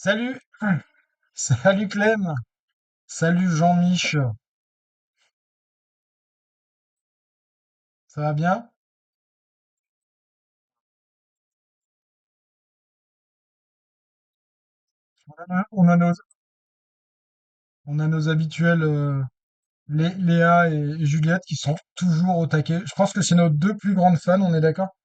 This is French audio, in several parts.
Salut, salut Clem, salut Jean-Mich, ça va bien? On a nos habituels Léa et Juliette qui sont toujours au taquet. Je pense que c'est nos deux plus grandes fans, on est d'accord?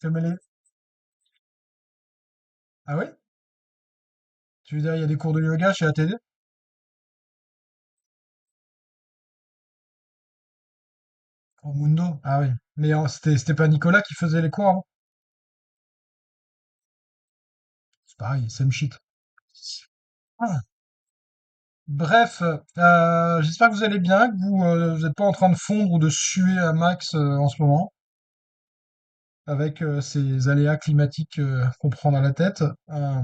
Comme elle est- Ah oui? Tu veux dire, il y a des cours de yoga chez ATD? Au Mundo? Ah oui. Mais c'était pas Nicolas qui faisait les cours avant? C'est pareil, same shit. Ah. Bref, j'espère que vous allez bien, que vous n'êtes pas en train de fondre ou de suer à max en ce moment, avec ces aléas climatiques qu'on prend dans la tête. Euh,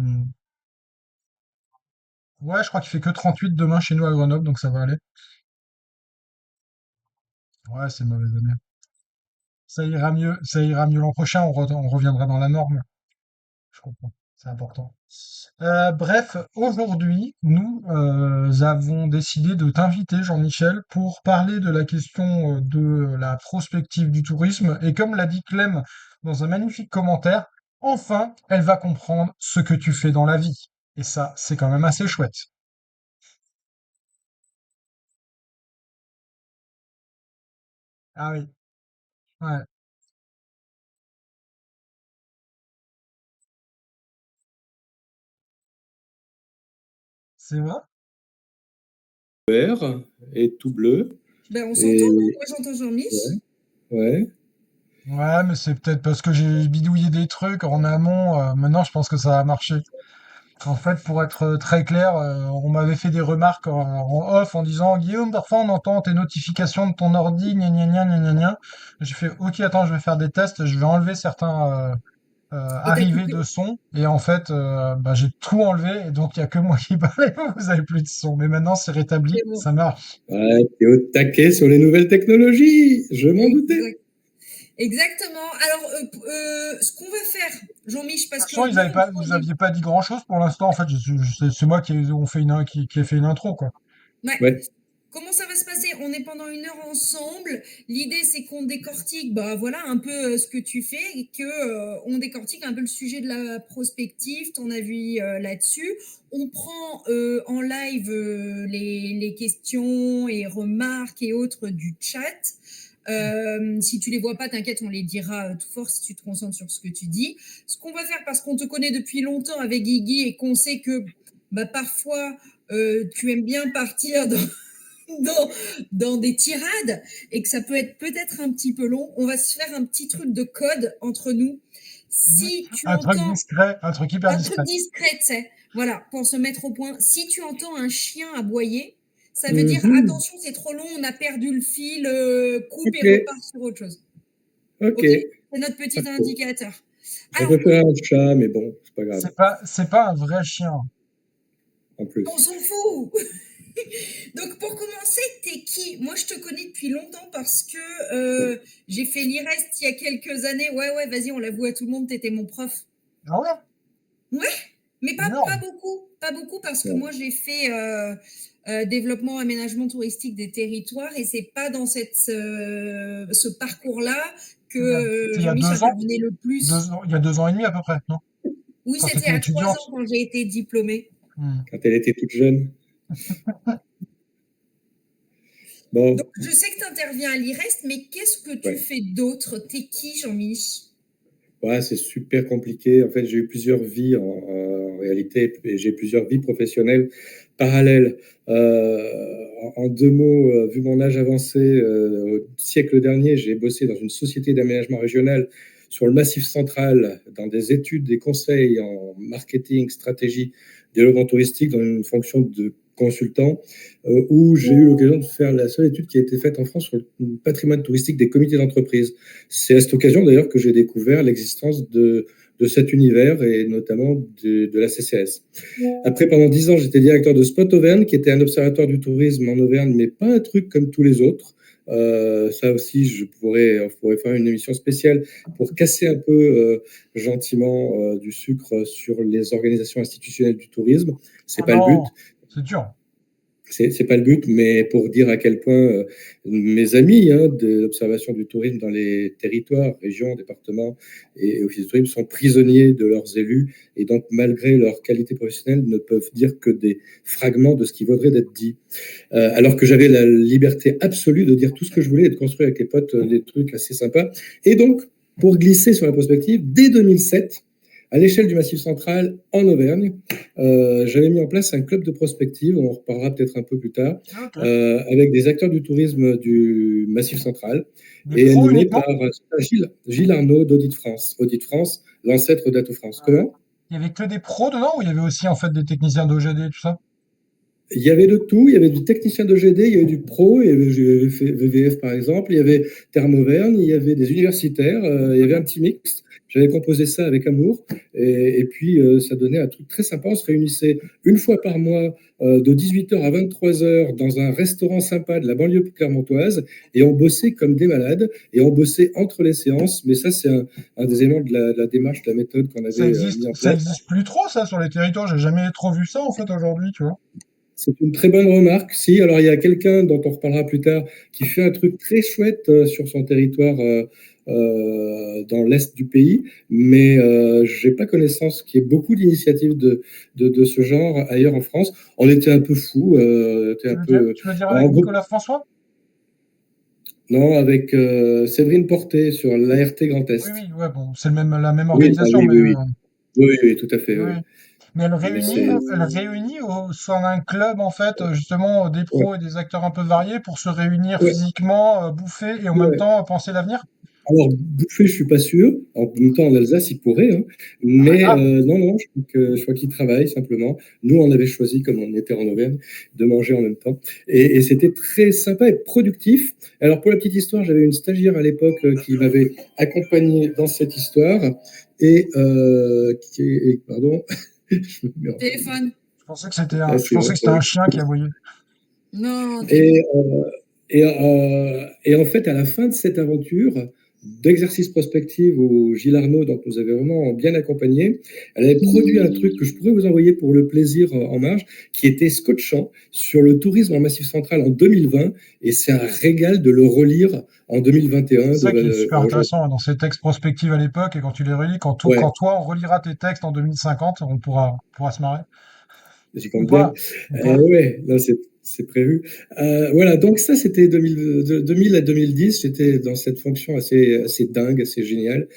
ouais, je crois qu'il fait que 38 demain chez nous à Grenoble, donc ça va aller. Ouais, c'est une mauvaise année. Ça ira mieux l'an prochain, on reviendra dans la norme. Je comprends, c'est important. Bref, aujourd'hui, nous avons décidé de t'inviter, Jean-Michel, pour parler de la question de la prospective du tourisme. Et comme l'a dit Clem dans un magnifique commentaire, enfin, elle va comprendre ce que tu fais dans la vie. Et ça, c'est quand même assez chouette. Ah oui, ouais, c'est vrai. Vert et tout bleu. Ben, on s'entend, Et non? Moi, j'entends ouais, Jean-Mich. ouais. Ouais, mais c'est peut-être parce que j'ai bidouillé des trucs en amont. Maintenant, je pense que ça va marcher. En fait, pour être très clair, on m'avait fait des remarques en off en disant Guillaume, parfois on entend tes notifications de ton ordi, gna gna gna gna gna gna. J'ai fait OK, attends, je vais faire des tests, je vais enlever certains Et t'as arrivées de coupé. son. Et en fait, bah, j'ai tout enlevé et donc il y a que moi qui parlais. Vous avez plus de son. Mais maintenant, c'est rétabli, C'est bon. ça marche. Ouais, t'es au taquet sur les nouvelles technologies. Je m'en doutais. Exact. Exactement. Alors, ce qu'on va faire, Jean-Mich, De parce toute façon, que nous, on prend vous des... aviez pas dit grand-chose pour l'instant. En fait, c'est moi qui ai fait une intro, quoi. Ouais. Ouais. Comment ça va se passer? On est pendant une heure ensemble. L'idée, c'est qu'on décortique, bah voilà, un peu ce que tu fais et que on décortique un peu le sujet de la prospective, ton avis là-dessus. On prend en live les questions et remarques et autres du chat. Si tu les vois pas, t'inquiète, on les dira tout fort si tu te concentres sur ce que tu dis. Ce qu'on va faire, parce qu'on te connaît depuis longtemps avec Guigui et qu'on sait que bah, parfois tu aimes bien partir dans, dans des tirades et que ça peut être peut-être un petit peu long, on va se faire un petit truc de code entre nous. Si tu Un truc entends discret, un truc hyper un truc discret. discret, tu sais, voilà, pour se mettre au point, si tu entends un chien aboyer, ça veut dire Mhm. attention, c'est trop long, on a perdu le fil, coupe Ok, et repart sur autre chose. ok. Ok? C'est notre petit Ok. indicateur. Je Alors, préfère un chat, mais bon, c'est pas grave. C'est pas un vrai chien. En on plus. s'en fout. Donc pour commencer, t'es qui? Moi, je te connais depuis longtemps parce que j'ai fait l'IREST il y a quelques années. Ouais, ouais, vas-y, on l'avoue à tout le monde, t'étais mon prof. Ah ouais? Ouais, mais pas Énorme. beaucoup. Pas beaucoup parce que Ouais. moi, j'ai fait développement, aménagement touristique des territoires et c'est pas dans ce parcours-là que C'était il y a Jean-Michel 2 ans? intervenait le plus. Il y a 2 ans et demi à peu près, non? Oui, Quand tu c'était étais à 3 étudiante. ans quand j'ai été diplômée. Hmm. Quand elle était toute jeune. Bon, Donc, je sais que tu interviens à l'IREST, mais qu'est-ce que tu ouais. fais d'autre? T'es qui, Jean-Mich? Ouais, c'est super compliqué. En fait, j'ai eu plusieurs vies en réalité, et j'ai plusieurs vies professionnelles parallèles. En deux mots, vu mon âge avancé, au siècle dernier, j'ai bossé dans une société d'aménagement régional sur le Massif central, dans des études, des conseils en marketing, stratégie, développement touristique, dans une fonction de consultant, où j'ai eu l'occasion de faire la seule étude qui a été faite en France sur le patrimoine touristique des comités d'entreprise. C'est à cette occasion d'ailleurs que j'ai découvert l'existence de cet univers et notamment de la CCS. Après, pendant 10 ans, j'étais directeur de Spot Auvergne, qui était un observatoire du tourisme en Auvergne, mais pas un truc comme tous les autres. Ça aussi, on pourrait faire une émission spéciale pour casser un peu gentiment du sucre sur les organisations institutionnelles du tourisme. C'est Oh pas le non, but. c'est dur. C'est pas le but, mais pour dire à quel point mes amis de l'observation du tourisme dans les territoires, régions, départements et offices de tourisme sont prisonniers de leurs élus et donc, malgré leur qualité professionnelle, ne peuvent dire que des fragments de ce qui vaudrait d'être dit. Alors que j'avais la liberté absolue de dire tout ce que je voulais et de construire avec les potes des trucs assez sympas. Et donc, pour glisser sur la prospective, dès 2007, à l'échelle du Massif central en Auvergne, j'avais mis en place un club de prospective, on en reparlera peut-être un peu plus tard, Ok. avec des acteurs du tourisme du Massif central Des et pros animé uniquement? par Gilles Arnaud d'Audit France. Audit France, l'ancêtre d'Atout France. Ouais. Comment? Il y avait que des pros dedans ou il y avait aussi en fait des techniciens d'OGD et tout ça? Il y avait de tout, il y avait du technicien de GD, il y avait du pro, j'avais fait VVF par exemple, il y avait Thermoverne, il y avait des universitaires, il y avait un petit mix. J'avais composé ça avec amour et puis ça donnait un truc très sympa. On se réunissait une fois par mois de 18h à 23h dans un restaurant sympa de la banlieue clermontoise et on bossait comme des malades et on bossait entre les séances. Mais ça, c'est un des éléments de la démarche, de la méthode qu'on avait mis en Ça place. existe plus trop ça sur les territoires. J'ai jamais trop vu ça en fait aujourd'hui, tu vois. C'est une très bonne remarque. Si, alors il y a quelqu'un dont on reparlera plus tard qui fait un truc très chouette sur son territoire dans l'est du pays, mais j'ai pas connaissance qu'il y ait beaucoup d'initiatives de ce genre ailleurs en France. On était un peu fous, était un peu Tu veux dire en avec groupe. Nicolas François? Non, avec Séverine Porté sur l'ART Grand Oui, Est. oui, ouais, bon, c'est la même Oui, ah organisation, oui, mais oui, oui. Oui, oui, tout à fait. oui. Oui. Mais Mais c'est elle réunit au sein d'un club en fait, justement des ouais, pros et des acteurs un peu variés pour se réunir ouais, physiquement, bouffer et en même ouais. temps penser l'avenir. Alors, bouffer, je suis pas sûr. En même temps, en Alsace, il pourrait, hein. Ah, Mais grave. non, non, je crois qu'il travaille simplement. Nous, on avait choisi, comme on était en Auvergne, de manger en même temps. Et c'était très sympa et productif. Alors, pour la petite histoire, j'avais une stagiaire à l'époque qui m'avait accompagné dans cette histoire. Pardon, je me mets en panique. Téléphone. Ah, Je c'est pensais vrai. que c'était un chien qui aboyait. Non, Et, téléphone. et en fait, à la fin de cette aventure d'exercice prospective où Gilles Arnaud, donc nous avait vraiment bien accompagné, elle avait produit un truc que je pourrais vous envoyer pour le plaisir en marge, qui était scotchant sur le tourisme en Massif central en 2020, et c'est un régal de le relire en C'est 2021 ça qui est super aujourd'hui. intéressant hein, dans ces textes prospectifs à l'époque et quand tu les relis, Ouais, quand toi on relira tes textes en 2050, on pourra se marrer. j'y Ou compte bien. pas, ou pas. Ouais, non, c'est prévu. Voilà, donc ça, c'était 2000, de 2000 à 2010. J'étais dans cette fonction assez dingue, assez géniale,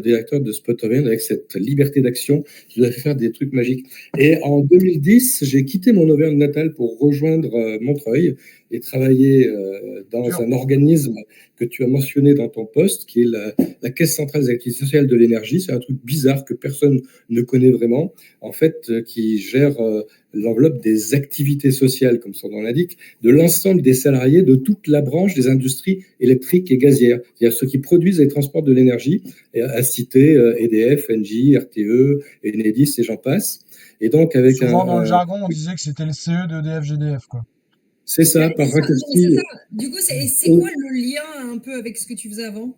directeur de Spotoven, avec cette liberté d'action qui nous a fait faire des trucs magiques. Et en 2010, j'ai quitté mon Auvergne natale pour rejoindre Montreuil et travailler dans Dur. un organisme que tu as mentionné dans ton poste, qui est la Caisse centrale des activités sociales de l'énergie. C'est un truc bizarre que personne ne connaît vraiment, en fait, qui gère l'enveloppe des activités sociales, comme son nom l'indique, de l'ensemble des salariés de toute la branche des industries électriques et gazières, c'est-à-dire ceux qui produisent et transportent de l'énergie, à citer EDF, Engie, RTE, Enedis et j'en passe. Et donc, avec Souvent dans le jargon, on disait que c'était le CE de DF GDF, quoi. c'est Ouais, ça, par c'est ça. Non, mais c'est raccourci. ça. Du coup, c'est euh, quoi le lien un peu avec ce que tu faisais avant?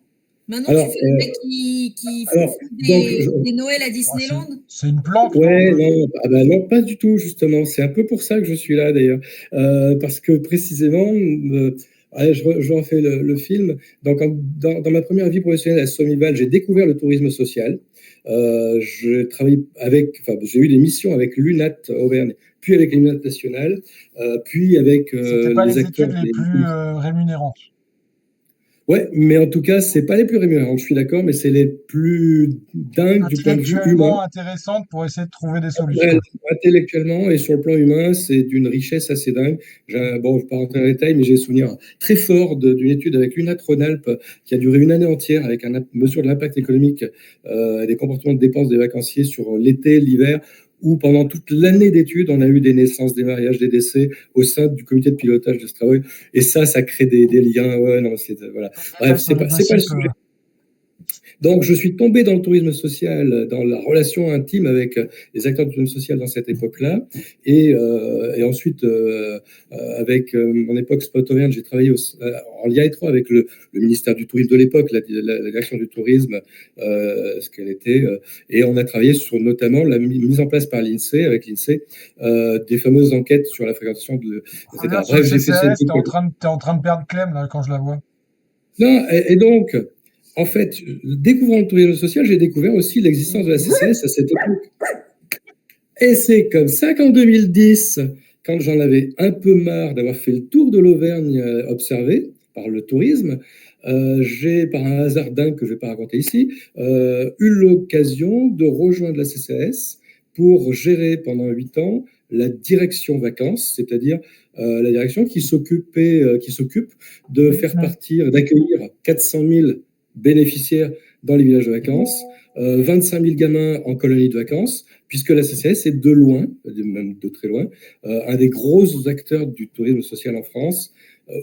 Maintenant, tu alors, fais le mec qui alors, fout donc, des Noëls à Ah, Disneyland? c'est une planque, non, un ouais, peu. non, ah bah non, pas du tout, justement. C'est un peu pour ça que je suis là, d'ailleurs. Parce que précisément, ouais, je refais le film. Donc, dans ma première vie professionnelle à Somival, j'ai découvert le tourisme social. Je travaille enfin, j'ai eu des missions avec l'UNAT Auvergne, puis avec l'UNAT National, puis avec C'était pas les les acteurs études les des. plus rémunérantes. Ouais, mais en tout cas, c'est pas les plus rémunérants, je suis d'accord, mais c'est les plus dingues du point de vue humain. Intellectuellement intéressantes pour essayer de trouver des solutions. Ouais, intellectuellement et sur le plan humain, c'est d'une richesse assez dingue. Bon, je ne vais pas rentrer dans les détails, mais j'ai souvenir très fort d'une étude avec l'UNAT Rhône-Alpes qui a duré une année entière avec une mesure de l'impact économique et des comportements de dépenses des vacanciers sur l'été, l'hiver, où pendant toute l'année d'études, on a eu des naissances, des mariages, des décès au sein du comité de pilotage de ce travail. Et ça crée des liens. Ouais, non, voilà. Les Bref, détails sont c'est pas le négociés peu. sujet. Donc, je suis tombé dans le tourisme social, dans la relation intime avec les acteurs du tourisme social dans cette époque-là. Et ensuite, avec mon époque Spot Auvergne, j'ai travaillé en lien étroit avec le ministère du Tourisme de l'époque, la direction du tourisme, ce qu'elle était. Et on a travaillé sur notamment la mise en place par l'INSEE, avec l'INSEE, des fameuses enquêtes sur la fréquentation, etc. Sur le Bref, j'ai fait ça. CCAS, t'es en train de perdre Clem, là, quand je la vois. Non, et donc, en fait, découvrant le tourisme social, j'ai découvert aussi l'existence de la CCS à cette époque. Et c'est comme ça qu'en 2010, quand j'en avais un peu marre d'avoir fait le tour de l'Auvergne observé par le tourisme, j'ai, par un hasard dingue que je ne vais pas raconter ici, eu l'occasion de rejoindre la CCS pour gérer pendant 8 ans la direction vacances, c'est-à-dire la direction qui s'occupe de faire partir, d'accueillir 400 000 bénéficiaires dans les villages de vacances, 25 000 gamins en colonie de vacances, puisque la CCS est de loin, même de très loin, un des gros acteurs du tourisme social en France,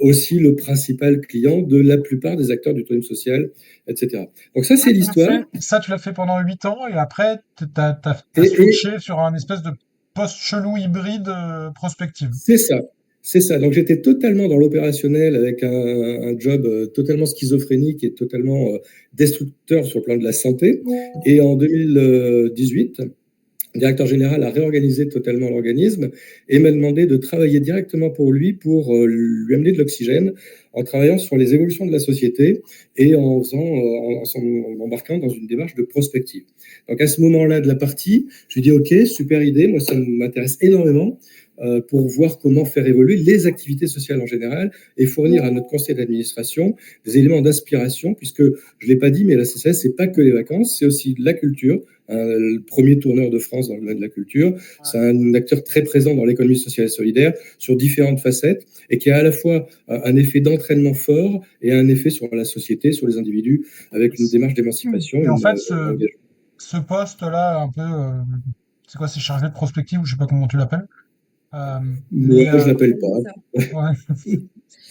aussi le principal client de la plupart des acteurs du tourisme social, etc. Donc ça, c'est l'histoire. Ça, tu l'as fait pendant 8 ans, et après, t'as switché sur un espèce de poste chelou hybride prospective. C'est ça. C'est ça. Donc j'étais totalement dans l'opérationnel avec un job totalement schizophrénique et totalement destructeur sur le plan de la santé. Et en 2018, le directeur général a réorganisé totalement l'organisme et m'a demandé de travailler directement pour lui pour lui amener de l'oxygène en travaillant sur les évolutions de la société et en embarquant dans une démarche de prospective. Donc à ce moment-là de la partie, je lui dis OK, super idée, moi ça m'intéresse énormément pour voir comment faire évoluer les activités sociales en général et fournir à notre conseil d'administration des éléments d'inspiration, puisque je l'ai pas dit, mais la CCS c'est pas que les vacances, c'est aussi la culture. Le premier tourneur de France dans le domaine de la culture. C'est un acteur très présent dans l'économie sociale et solidaire sur différentes facettes et qui a à la fois un effet d'entraînement fort et un effet sur la société, sur les individus, avec une démarche d'émancipation. Et en fait, ce poste-là, un peu, c'est quoi, c'est chargé de prospective ou je sais pas comment tu l'appelles. Moi, je l'appelle pas. Ouais.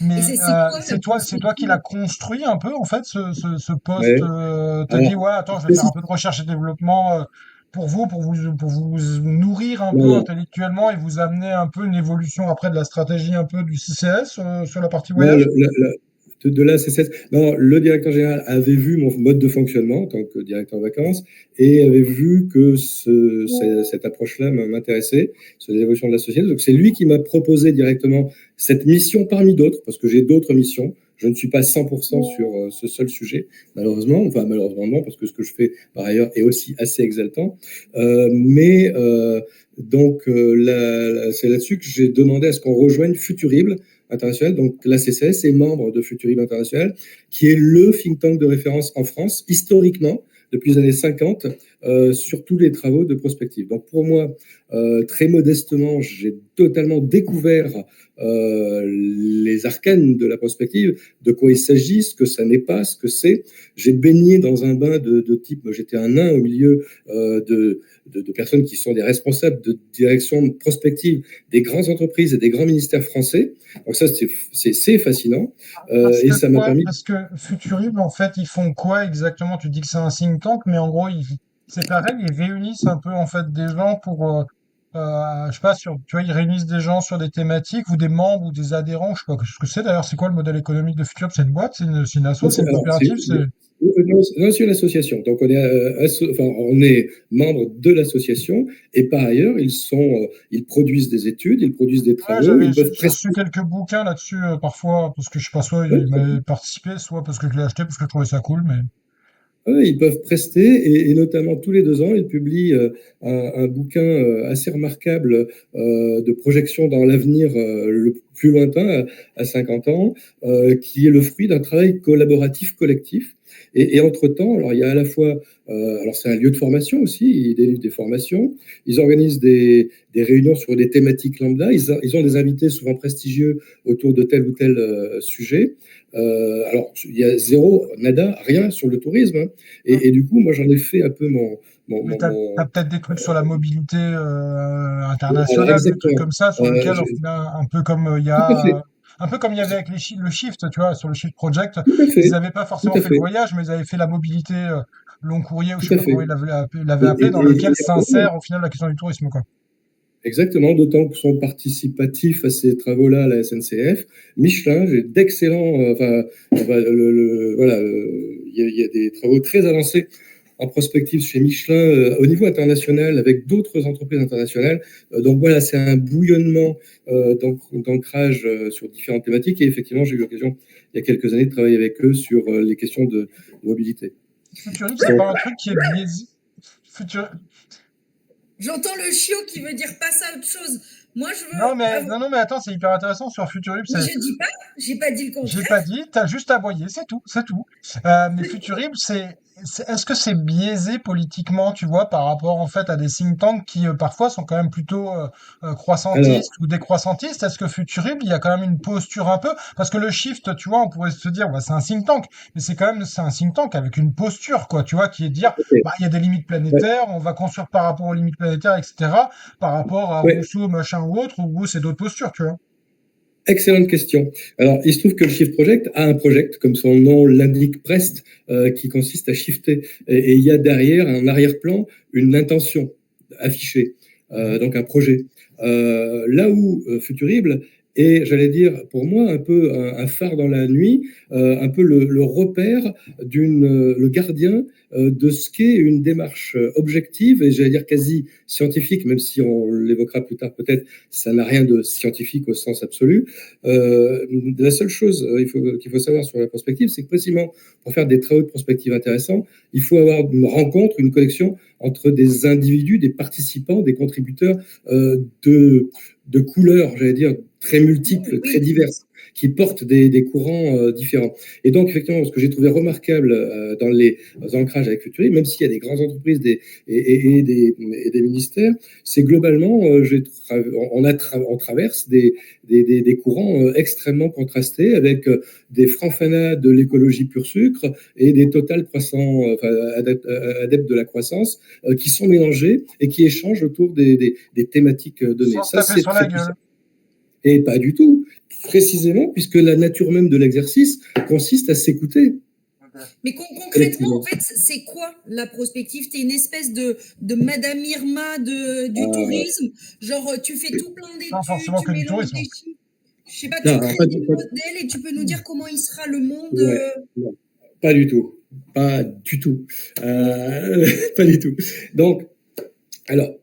Mais c'est toi qui l'as construit un peu, en fait, ce poste. Ouais. T'as dit, ouais, attends, je vais faire un peu de recherche et développement pour vous nourrir un peu intellectuellement et vous amener un peu une évolution après de la stratégie un peu du CCS sur la partie Non, voyage. de là, non, le directeur général avait vu mon mode de fonctionnement en tant que directeur de vacances et avait vu que cette approche-là m'intéressait sur l'évolution de la société. Donc, c'est lui qui m'a proposé directement cette mission parmi d'autres, parce que j'ai d'autres missions. Je ne suis pas 100% sur ce seul sujet, malheureusement. Enfin, malheureusement non, parce que ce que je fais par ailleurs est aussi assez exaltant. Donc, c'est là-dessus que j'ai demandé à ce qu'on rejoigne Futurible International. Donc, la CCS est membre de Futurible International, qui est le think tank de référence en France, historiquement, depuis les années 50, sur tous les travaux de prospective. Donc, pour moi, très modestement, j'ai totalement découvert les arcanes de la prospective, de quoi il s'agit, ce que ça n'est pas, ce que c'est. J'ai baigné dans un bain de type, j'étais un nain au milieu de personnes qui sont des responsables de direction prospective des grandes entreprises et des grands ministères français. Donc ça, c'est fascinant. Et ça m'a permis... Parce que Futurible, en fait, ils font quoi exactement? Tu dis que c'est un think tank, mais en gros, c'est pareil, ils réunissent un peu, en fait, des gens pour... je sais pas, tu vois, ils réunissent des gens sur des thématiques ou des membres ou des adhérents. Je sais pas ce que c'est d'ailleurs. C'est quoi le modèle économique de Futurible? C'est une boîte, c'est une asso, c'est une coopérative, Non, c'est une association. Donc on est membre de l'association et par ailleurs ils produisent des études, ils produisent des travaux, ils peuvent j'ai reçu quelques bouquins là-dessus parfois parce que je sais pas, soit ils m'avaient participé, soit parce que je l'ai acheté parce que je trouvais ça cool, mais. Ils peuvent prester et notamment tous les 2 ans, ils publient un bouquin assez remarquable de projection dans l'avenir le plus lointain, à 50 ans, qui est le fruit d'un travail collaboratif collectif. Et entre-temps, alors il y a à la fois, alors c'est un lieu de formation aussi, ils délivrent des formations, ils organisent des réunions sur des thématiques lambda, ils ont des invités souvent prestigieux autour de tel ou tel sujet. Alors, il y a zéro, nada, rien sur le tourisme. Hein. Et du coup, moi, j'en ai fait un peu Mais t'as peut-être des trucs sur la mobilité internationale, des trucs comme ça, sur lesquels, un peu comme il y Tout à a fait. Un peu comme il y avait avec le Shift, tu vois, sur le Shift Project, Tout à ils fait, n'avaient pas tout forcément à fait le fait, voyage, mais ils avaient fait la mobilité long courrier, ou je tout sais à pas comment fait. ils l'avaient Et, appelé, dans et, lequel et, s'insère au final la question du tourisme, quoi. Exactement, d'autant que sont participatifs à ces travaux-là la SNCF. Michelin, j'ai d'excellents, voilà, il y a des travaux très avancés en prospective chez Michelin au niveau international avec d'autres entreprises internationales. Donc voilà, c'est un bouillonnement d'ancrage sur différentes thématiques. Et effectivement, j'ai eu l'occasion il y a quelques années de travailler avec eux sur les questions de mobilité. Futurib, c'est Donc, pas un truc qui est biaisé. Futur... J'entends le chiot qui veut dire passe à autre chose. Moi, je veux. Non, mais, non, non, mais attends, c'est hyper intéressant sur Futurib. Mais je dis pas, j'ai pas dit le J'ai pas contraire. dit, t'as juste aboyé, c'est tout, c'est tout. Mais Futurib, est-ce que c'est biaisé politiquement, tu vois, par rapport en fait à des think tanks qui parfois sont quand même plutôt alors, croissantistes ou décroissantistes? Est-ce que Futurib, il y a quand même une posture un peu, parce que le Shift, tu vois, on pourrait se dire, bah, c'est un think tank, mais c'est un think tank avec une posture, quoi, tu vois, qui est de dire, ok, bah, il y a des limites ouais, planétaires, on va construire par rapport aux limites planétaires, etc., par rapport à ouais. Rousseau, machin ou autre, ou c'est d'autres postures, tu vois. Excellente question. Alors, il se trouve que le Shift Project a un project, comme son nom l'indique presque, qui consiste à shifter. Et il y a derrière, en arrière-plan, une intention affichée, Mhm. donc un projet. Là où Futurible est, j'allais dire, pour moi, un peu un phare dans la nuit, un peu le repère le gardien de ce qu'est une démarche objective et j'allais dire quasi scientifique, même si on l'évoquera plus tard peut-être, ça n'a rien de scientifique au sens absolu. La seule chose qu'il faut savoir sur la prospective, c'est que précisément pour faire des travaux de prospective intéressants, il faut avoir une rencontre, une connexion entre des individus, des participants, des contributeurs de couleurs, j'allais dire, très multiples, très Oui, diverses, qui portent des courants différents. Et donc, effectivement, ce que j'ai trouvé remarquable dans les ancrages avec Futuri, même s'il y a des grandes entreprises et des ministères, c'est globalement, on traverse des courants extrêmement contrastés avec des francs-fanats de l'écologie pur sucre et des totales croissants, adeptes de la croissance qui sont mélangés et qui échangent autour des thématiques données. Sans se Ça, taper c'est sur la très gueule. puissant. Et pas du tout, précisément, puisque la nature même de l'exercice consiste à s'écouter mais concrètement, en collectivement. fait, c'est quoi la prospective? T'es une espèce de Madame Irma du Euh, tourisme. Genre, tu fais tout plein Pas d'études, forcément tu que du mélanges tourisme. des chiffres. Je sais pas, non, tu alors, crées des modèles et tu peux nous dire comment il sera le monde. ouais, non, pas du tout. Pas du tout. Pas du tout. Donc, alors,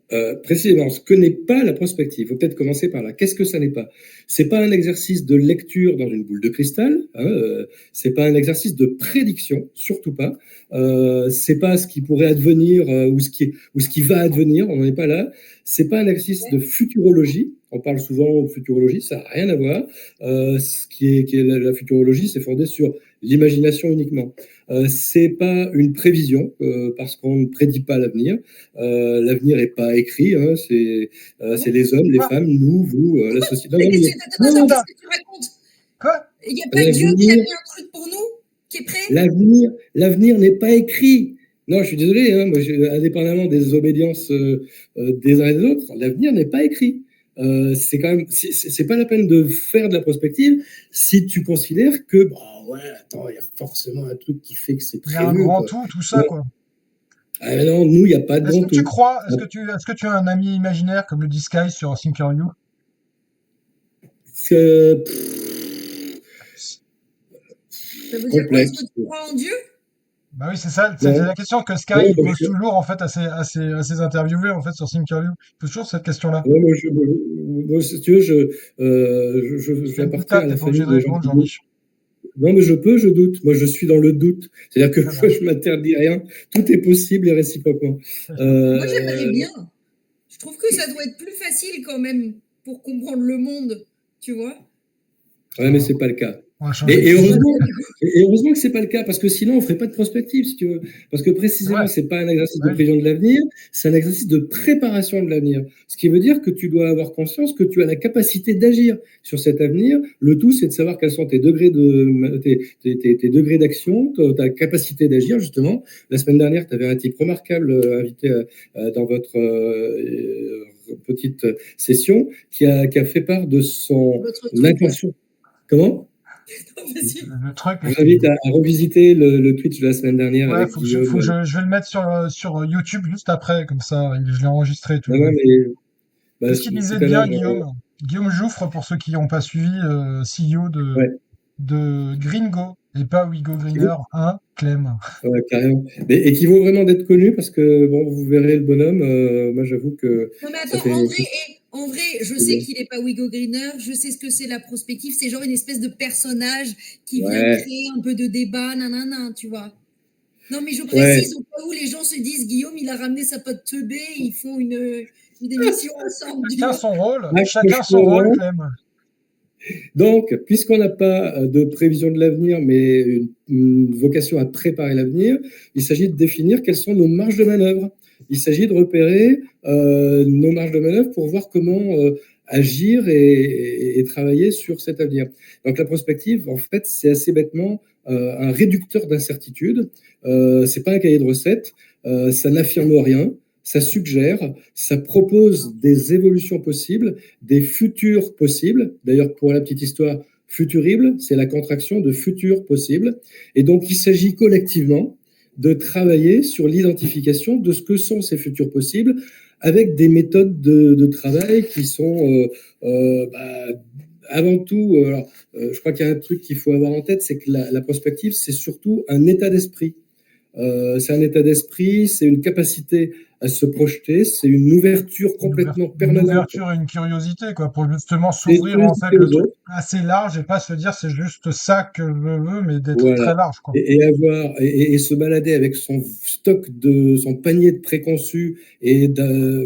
précisément, ce que n'est pas la prospective, il faut peut-être commencer par là. Qu'est-ce que ça n'est pas? C'est pas un exercice de lecture dans une boule de cristal, hein, c'est pas un exercice de prédiction, surtout pas. C'est pas ce qui pourrait advenir ou ce qui va advenir, on n'en est pas là. C'est pas un exercice de futurologie. On parle souvent de futurologie, ça n'a rien à voir. Ce qui est la futurologie, c'est fondé sur l'imagination uniquement. C'est pas une prévision parce qu'on ne prédit pas l'avenir. L'avenir n'est pas écrit, hein, Ah c'est bon? les hommes, les Quoi? femmes, nous, vous, la société. Non, Mais non, mais Attends, attends, attends. qu'est-ce que tu racontes? Quoi? Il n'y a pas Dieu qui a l'avenir, mis un truc pour nous, qui est prêt? l'avenir n'est pas écrit. Non, je suis désolé, hein, moi, indépendamment des obédiences des uns et des autres, l'avenir n'est pas écrit. C'est quand même, c'est pas la peine de faire de la prospective si tu considères que, bah ouais, attends, il y a forcément un truc qui fait que c'est Il y a un prévu, grand quoi. tout ça, Non, quoi. ah, non, nous, il n'y a pas de Est-ce grand que tu tout. crois, est-ce que tu as un ami imaginaire comme le dit Sky sur Thinker You? C'est Ça veut dire quoi? Est-ce que complexe. tu crois en Dieu? Bah oui, c'est ça, c'est Non, la question que Sky non, il pose toujours en fait à ses interviewés en fait sur Thinker You. Il pose toujours cette question-là. non, moi, si tu veux, Je fais une j'appartiens à boutade, t'es la pas obligé famille de des gens répondre, qui doutent. Jean-Mich. Non, mais je doute. Moi, je suis dans le doute. C'est-à-dire que Très bien. moi, je m'interdis rien. Tout est possible et réciproquement. Moi, j'aimerais Euh, bien. Je trouve que ça doit être plus facile quand même pour comprendre le monde, tu vois? ouais, mais c'est pas le cas. On va changer de Et sujet. heureusement que c'est pas le cas, parce que sinon on ferait pas de prospective, si tu veux. Parce que C'est précisément, vrai. c'est pas un exercice Bah de oui. prévision de l'avenir, c'est un exercice de préparation de l'avenir. Ce qui veut dire que tu dois avoir conscience que tu as la capacité d'agir sur cet avenir. Le tout, c'est de savoir quels sont tes degrés d'action, ta capacité d'agir, justement. La semaine dernière, tu avais un type remarquable invité dans votre petite session qui a fait part de son Votre truc, ouais. intention. Comment? Non, vas-y. Le truc, Je vous invite à revisiter le Twitch de la semaine dernière ouais, avec Guillaume. je vais le mettre sur YouTube juste après, comme ça, je l'ai enregistré, tu Non, vois. non, mais bah, Qu'est-ce qu'il disait tout de à l'heure, bien, Guillaume? Guillaume Jouffre, pour ceux qui n'ont pas suivi, CEO ouais, de Gringo, et pas We Go qui vaut, Greener, hein, Clem. ouais, carrément. Et qui vaut vraiment d'être connu parce que bon, vous verrez le bonhomme. Moi, j'avoue que Non, mais ça attends, fait. en vrai, je C'est sais bien. qu'il n'est pas Wigo Greener, je sais ce que c'est la prospective, c'est genre une espèce de personnage qui vient Ouais, créer un peu de débat, nanana, tu vois. Non, mais je ouais. précise au cas où les gens se disent Guillaume, il a ramené sa pote teubée, ils font une émission ensemble, tu vois. Chacun son rôle, Accroche-toi. Clem. Donc, puisqu'on n'a pas de prévision de l'avenir, mais une vocation à préparer l'avenir, il s'agit de définir quelles sont nos marges de manœuvre. Il s'agit de repérer nos marges de manœuvre pour voir comment agir et travailler sur cet avenir. Donc, la prospective, en fait, c'est assez bêtement un réducteur d'incertitude. C'est pas un cahier de recettes, ça n'affirme rien. Ça suggère, ça propose des évolutions possibles, des futurs possibles. D'ailleurs, pour la petite histoire, futurible, c'est la contraction de futur possible. Et donc, il s'agit collectivement de travailler sur l'identification de ce que sont ces futurs possibles avec des méthodes de travail qui sont avant tout, je crois qu'il y a un truc qu'il faut avoir en tête, c'est que la prospective, c'est surtout un état d'esprit. C'est un état d'esprit, c'est une capacité à se projeter, c'est une ouverture complètement Une permanente ouverture et une curiosité, quoi, pour justement des s'ouvrir, en fait, sociétés le aux truc autres. assez large et pas se dire c'est juste ça que je veux, mais d'être Voilà. très large, quoi. Et se balader avec son stock son panier de préconçus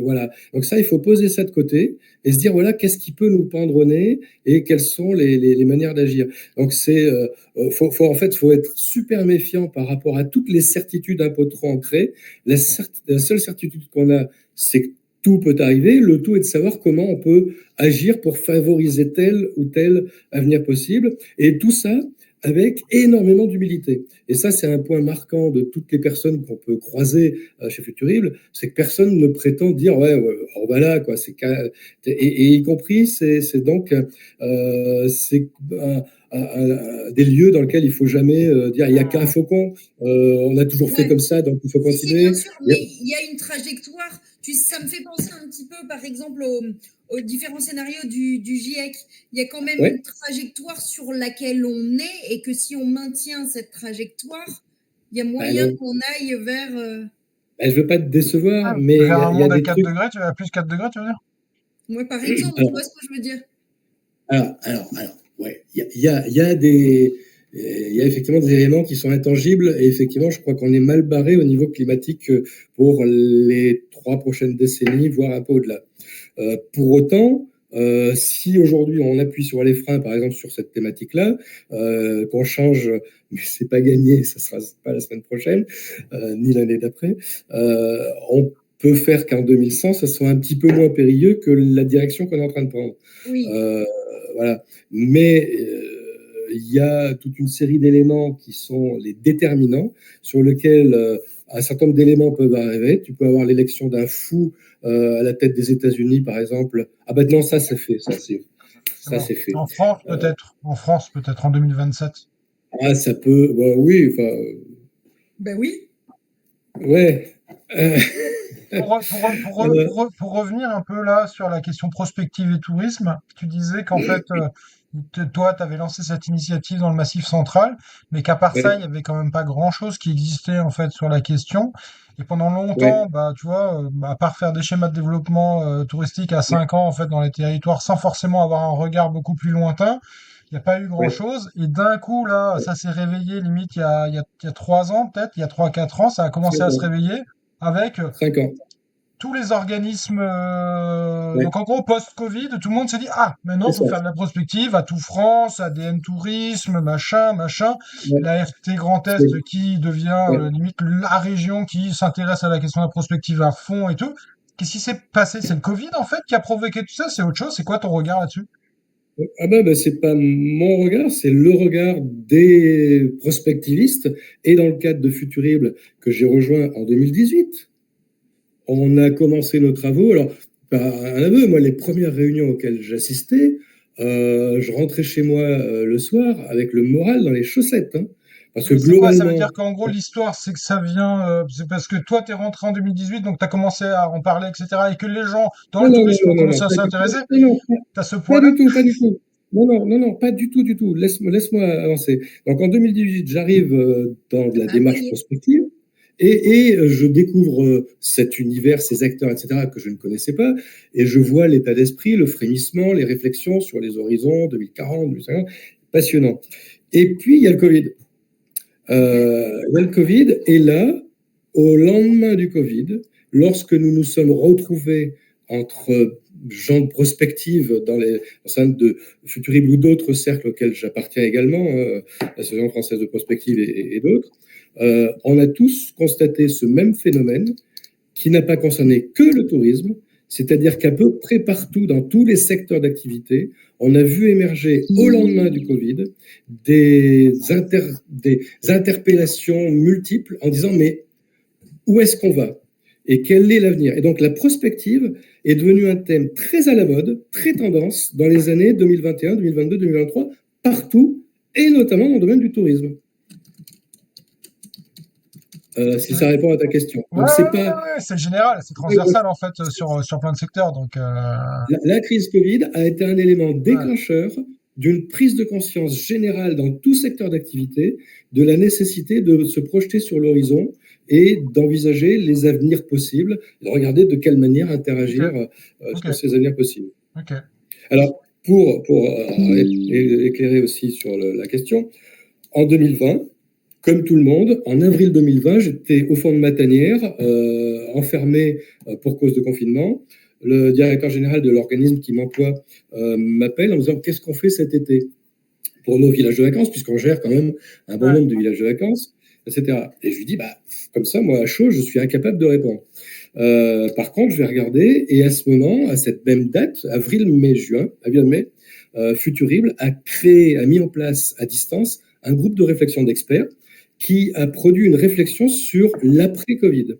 voilà. Donc ça, il faut poser ça de côté et se dire voilà qu'est-ce qui peut nous pendre au nez et quelles sont les manières d'agir. Donc en fait, faut être super méfiant par rapport à toutes les certitudes un peu trop ancrées. La seule certitude qu'on a, c'est que tout peut arriver. Le tout est de savoir comment on peut agir pour favoriser tel ou tel avenir possible. Et tout ça, avec énormément d'humilité. Et ça, c'est un point marquant de toutes les personnes qu'on peut croiser chez Futurible, c'est que personne ne prétend dire ouais, oh bah là quoi. Et y compris, c'est donc c'est des lieux dans lesquels il faut jamais dire il y a qu'un faucon, on a toujours fait Ouais. comme ça, donc il faut Si, bien continuer. sûr, mais il y a une trajectoire. Ça me fait penser un petit peu, par exemple, aux différents scénarios du GIEC. Il y a quand même une Ouais, trajectoire sur laquelle on est et que si on maintient cette trajectoire, il y a bah moyen non. qu'on aille vers. Bah, je veux pas te décevoir, Ah, mais vers un il y a monde à des 4 trucs. degrés, tu vas à plus 4 degrés, tu veux dire? Moi, par exemple, tu vois Alors, ce que je veux dire? Ouais, il y a des, il y a effectivement des éléments qui sont intangibles et effectivement, je crois qu'on est mal barré au niveau climatique pour les 3 prochaines décennies, voire un peu au-delà. Pour autant, si aujourd'hui on appuie sur les freins, par exemple sur cette thématique-là, qu'on change, mais c'est pas gagné, ça sera pas la semaine prochaine, ni l'année d'après, on peut faire qu'en 2100, ça soit un petit peu moins périlleux que la direction qu'on est en train de prendre. Oui. Euh, voilà. Mais il y a toute une série d'éléments qui sont les déterminants sur lesquels un certain nombre d'éléments peuvent arriver. Tu peux avoir l'élection d'un fou à la tête des États-Unis, par exemple. Ah ben non, ça c'est fait, ça Alors, c'est fait. En France, peut-être, en 2027. Ah, ça peut, bah, oui, enfin, Ben oui. ouais. Euh, euh, Pour revenir un peu là sur la question prospective et tourisme, tu disais qu'en fait, toi, tu avais lancé cette initiative dans le Massif central, mais qu'à part ça, il ouais, y avait quand même pas grand-chose qui existait en fait sur la question. Et pendant longtemps, ouais, bah, tu vois, à part faire des schémas de développement touristique à 5 ans en fait dans les territoires, sans forcément avoir un regard beaucoup plus lointain, il n'y a pas eu ouais, grand-chose. Et d'un coup, là, ouais. ça s'est réveillé limite il y a 3 ans, peut-être, il y a 3 4 ans, ça a commencé à 5 se ans. réveiller avec 5 ans. tous les organismes, Ouais, donc en gros, post-Covid, tout le monde s'est dit, ah, maintenant, c'est il faut ça. faire de la prospective à Tout France, ADN Tourisme, machin, machin. Ouais, La RT Grand c'est- Est qui devient ouais. limite la région qui s'intéresse à la question de la prospective à fond et tout. Qu'est-ce qui s'est passé? C'est le Covid, en fait, qui a provoqué tout ça? C'est autre chose? C'est quoi ton regard là-dessus? Ah bah, c'est pas mon regard, c'est le regard des prospectivistes et dans le cadre de Futurible que j'ai rejoint en 2018. On a commencé nos travaux. Alors, pas un aveu, moi, les premières réunions auxquelles j'assistais, je rentrais chez moi le soir avec le moral dans les chaussettes, hein, parce que Mais c'est quoi? Ça veut dire globalement, qu'en gros, l'histoire, c'est que ça vient, c'est parce que toi, t'es rentré en 2018, donc t'as commencé à en parler, etc., et que les gens dans non, le non, non, tourisme ont non, non, non, commencé à pas du tout, s'intéresser. non, non, T'as ce pas poids-là? du tout, pas du tout. Non, non, non, non, pas du tout, du tout. Laisse-moi avancer. Donc en 2018, j'arrive dans de la Ah bah démarche oui. prospective et je découvre cet univers, ces acteurs, etc., que je ne connaissais pas, et je vois l'état d'esprit, le frémissement, les réflexions sur les horizons 2040, 2050, passionnant. Et puis il y a le Covid. Ok. Il y a le Covid, et là, au lendemain du Covid, lorsque nous nous sommes retrouvés entre gens de prospective au sein de Futurible ou d'autres cercles auxquels j'appartiens également, l'Association française de prospective et d'autres, on a tous constaté ce même phénomène qui n'a pas concerné que le tourisme, c'est-à-dire qu'à peu près partout, dans tous les secteurs d'activité, on a vu émerger au lendemain du Covid des interpellations multiples en disant mais où est-ce qu'on va et quel est l'avenir? Et donc la prospective est devenue un thème très à la mode, très tendance dans les années 2021, 2022, 2023, partout, et notamment dans le domaine du tourisme. Si ça répond à ta question. Ouais, Donc ouais, c'est ouais, pas ouais, c'est général, c'est transversal en fait sur plein de secteurs. Donc, la crise Covid a été un élément ouais, déclencheur d'une prise de conscience générale dans tout secteur d'activité de la nécessité de se projeter sur l'horizon et d'envisager les avenirs possibles, de regarder de quelle manière ok, interagir ok, sur ces avenirs possibles. ok. Alors, pour éclairer aussi sur la question, en 2020, comme tout le monde, en avril 2020, j'étais au fond de ma tanière, enfermé pour cause de confinement. Le directeur général de l'organisme qui m'emploie m'appelle en me disant qu'est-ce qu'on fait cet été pour nos villages de vacances, puisqu'on gère quand même un bon Ouais, nombre de villages de vacances, etc. Et je lui dis, bah, comme ça, moi, à chaud, je suis incapable de répondre. Par contre, je vais regarder, et à ce moment, à cette même date, avril, mai, juin, avril, mai, Futurible a mis en place à distance un groupe de réflexion d'experts qui a produit une réflexion sur l'après-Covid.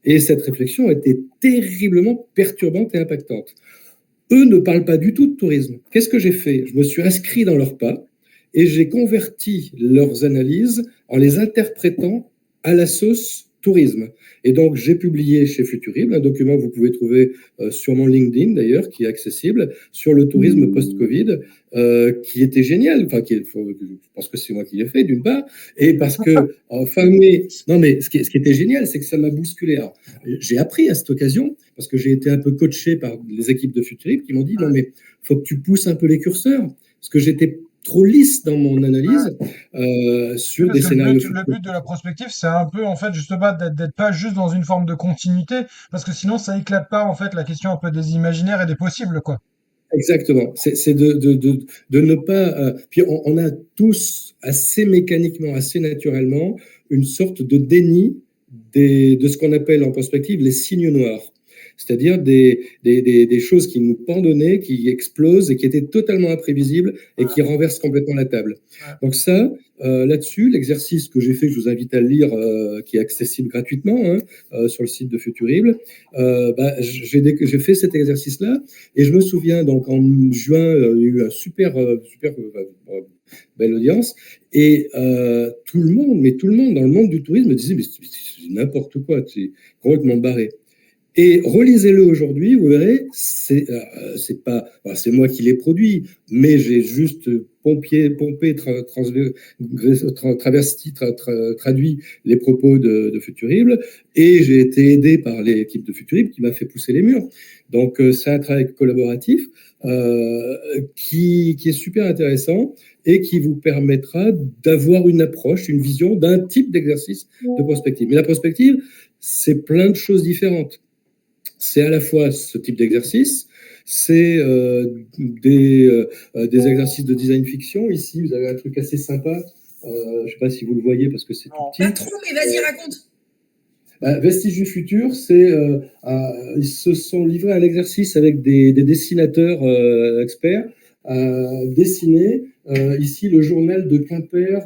Et cette réflexion a été terriblement perturbante et impactante. Eux ne parlent pas du tout de tourisme. Qu'est-ce que j'ai fait? Je me suis inscrit dans leurs pas et j'ai converti leurs analyses en les interprétant à la sauce tourisme. Et donc, j'ai publié chez Futurible un document que vous pouvez trouver sur mon LinkedIn, d'ailleurs, qui est accessible, sur le tourisme post-Covid, qui était génial. Enfin, je pense que c'est moi qui l'ai fait, d'une part, et parce que, fin mai, non, mais ce qui était génial, c'est que ça m'a bousculé. Alors, j'ai appris à cette occasion, parce que j'ai été un peu coaché par les équipes de Futurible qui m'ont dit, non, ouais, mais faut que tu pousses un peu les curseurs, parce que j'étais trop lisse dans mon ouais. analyse Oui, sur parce des que scénarios le futurs. but de la prospective, c'est un peu, en fait, justement, d'être pas juste dans une forme de continuité, parce que sinon, ça éclate pas, en fait, la question un peu des imaginaires et des possibles, quoi. Exactement. C'est de ne pas. Puis on a tous assez mécaniquement, assez naturellement, une sorte de déni de ce qu'on appelle en prospective les signes noirs. C'est-à-dire des choses qui nous pendonnaient, qui explosent et qui étaient totalement imprévisibles et qui Ouais, renversent complètement la table. ouais. Donc ça, là-dessus, l'exercice que j'ai fait, je vous invite à le lire, qui est accessible gratuitement hein, sur le site de Futurible, j'ai fait cet exercice-là et je me souviens, donc en juin, il y a eu un super belle audience. Et tout le monde, mais tout le monde dans le monde du tourisme me disait, mais c'est n'importe quoi, c'est complètement barré. Et relisez-le aujourd'hui, vous verrez, c'est pas, enfin, c'est moi qui l'ai produit, mais j'ai juste pompé, traduit les propos de Futurible, et j'ai été aidé par l'équipe de Futurible qui m'a fait pousser les murs. Donc c'est un travail collaboratif qui est super intéressant et qui vous permettra d'avoir une approche, une vision d'un type d'exercice de prospective. Mais la prospective, c'est plein de choses différentes. C'est à la fois ce type d'exercice, c'est des exercices de design fiction. Ici, vous avez un truc assez sympa. Je ne sais pas si vous le voyez parce que c'est tout Non. Pas petit. trop, mais vas-y, raconte. Vestige du futur, ils se sont livrés à l'exercice avec des dessinateurs experts à dessiner ici le journal de Quimper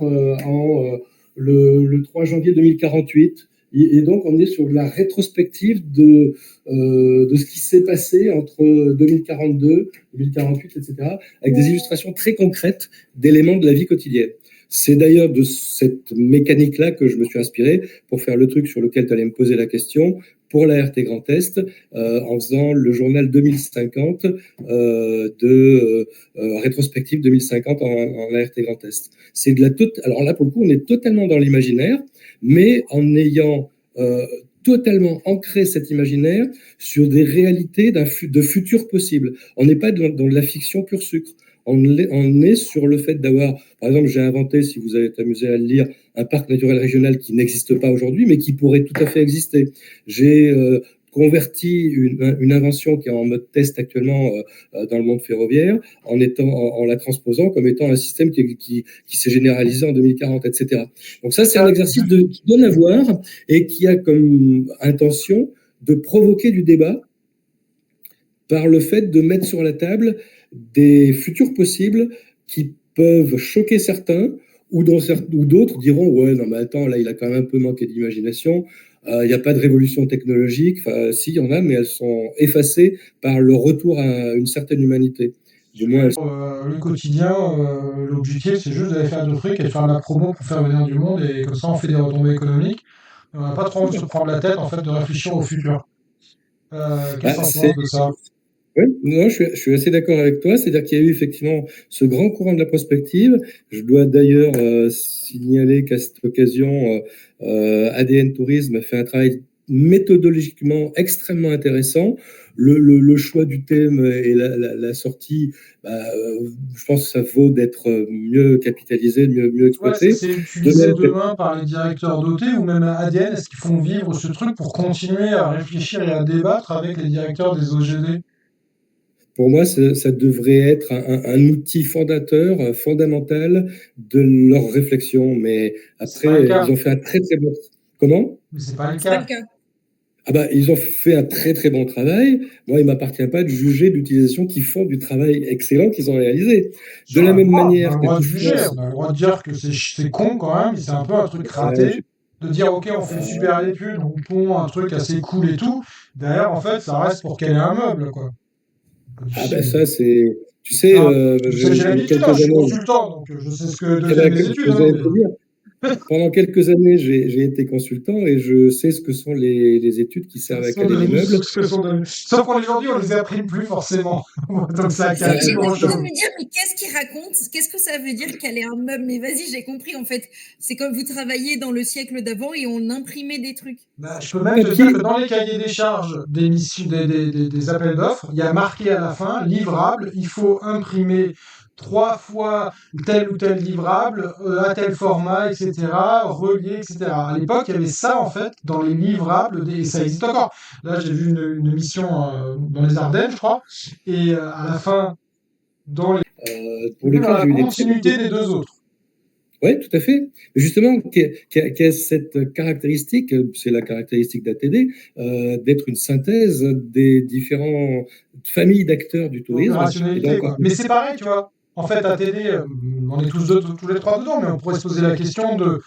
le 3 janvier 2048 Et donc, on est sur la rétrospective de ce qui s'est passé entre 2042, 2048, etc., avec des illustrations très concrètes d'éléments de la vie quotidienne. C'est d'ailleurs de cette mécanique-là que je me suis inspiré pour faire le truc sur lequel tu allais me poser la question pour la RT Grand Est, en faisant le journal 2050 rétrospective 2050 en RT Grand Est. C'est de la alors là, pour le coup, on est totalement dans l'imaginaire, mais en ayant totalement ancré cet imaginaire sur des réalités de futurs possibles. On n'est pas dans de la fiction pure sucre. On est sur le fait d'avoir, par exemple, j'ai inventé, si vous avez amusé à le lire, un parc naturel régional qui n'existe pas aujourd'hui, mais qui pourrait tout à fait exister. J'ai converti une invention qui est en mode test actuellement dans le monde ferroviaire, en la transposant comme étant un système qui s'est généralisé en 2040, etc. Donc ça, c'est un exercice qui donne à voir et qui a comme intention de provoquer du débat par le fait de mettre sur la table des futurs possibles qui peuvent choquer certains, ou d'autres diront ouais, non mais attends, là il a quand même un peu manqué d'imagination, il n'y a pas de révolution technologique, enfin si, il y en a, mais elles sont effacées par le retour à une certaine humanité. Du moins, Le quotidien, l'objectif, c'est juste d'aller faire du fric et de faire de la promo pour faire venir du monde, et comme ça, on fait des retombées économiques. On n'a pas trop envie de se prendre la tête, en fait, de réfléchir au futur. Qu'est-ce que tu penses de ça? Oui, non, je suis assez d'accord avec toi. C'est-à-dire qu'il y a eu effectivement ce grand courant de la prospective. Je dois d'ailleurs signaler qu'à cette occasion, ADN Tourisme a fait un travail méthodologiquement extrêmement intéressant. Le choix du thème et la sortie, je pense que ça vaut d'être mieux capitalisé, mieux exploité. Ouais, c'est utilisé demain par les directeurs d'OT ou même à ADN. Est-ce qu'ils font vivre ce truc pour continuer à réfléchir et à débattre avec les directeurs des OGD? Pour moi, ça devrait être un outil fondateur, fondamental de leur réflexion. Mais après, ils ont fait un très très bon. Comment? Mais c'est pas le C'est pas le cas. cas. Ah bah, ils ont fait un très très bon travail. Moi, il m'appartient pas de juger l'utilisation qu'ils font du travail excellent qu'ils ont réalisé. De la même manière On a le que droit de tout juger, on a le droit de dire que c'est con quand même, c'est un peu un truc raté, de dire ok, on fait une super étude, on pond un truc assez cool et tout. Derrière, en fait, ça reste pour caler un meuble, quoi. Ah ben ça c'est, tu sais, Non, j'ai pendant l'habitude, hein, quelques je suis années, consultant, donc je sais ce que eh ben, deviennent les études. j'allais te dire, pendant quelques années, j'ai été consultant et je sais ce que sont les études qui servent à caler les meubles. Sauf qu'aujourd'hui, on les imprime plus forcément. Donc ça J'ai cale plus cru grand-chose. me dire, mais qu'est-ce qu'il raconte? Qu'est-ce que ça veut dire caler un meuble? Mais vas-y, j'ai compris en fait. C'est comme vous travailliez dans le siècle d'avant et on imprimait des trucs. Bah, je peux même te dire que dans les cahiers des charges des appels d'offres, il y a marqué à la fin, livrable, il faut imprimer 3 fois tel ou tel livrable, à tel format, etc., relié, etc. À l'époque, il y avait ça, en fait, dans les livrables, et ça existe encore. Là, j'ai vu une mission dans les Ardennes, je crois, et à la fin, Pour lesquels la j'ai eu des continuité des deux autres. Oui, tout à fait. Mais justement, qui a cette caractéristique, c'est la caractéristique d'ATD, d'être une synthèse des différentes familles d'acteurs du tourisme. Opérationnalité, quoi. Mais c'est pareil, tu vois. En fait, ATD, on est tous les trois dedans, mais on pourrait se poser la question de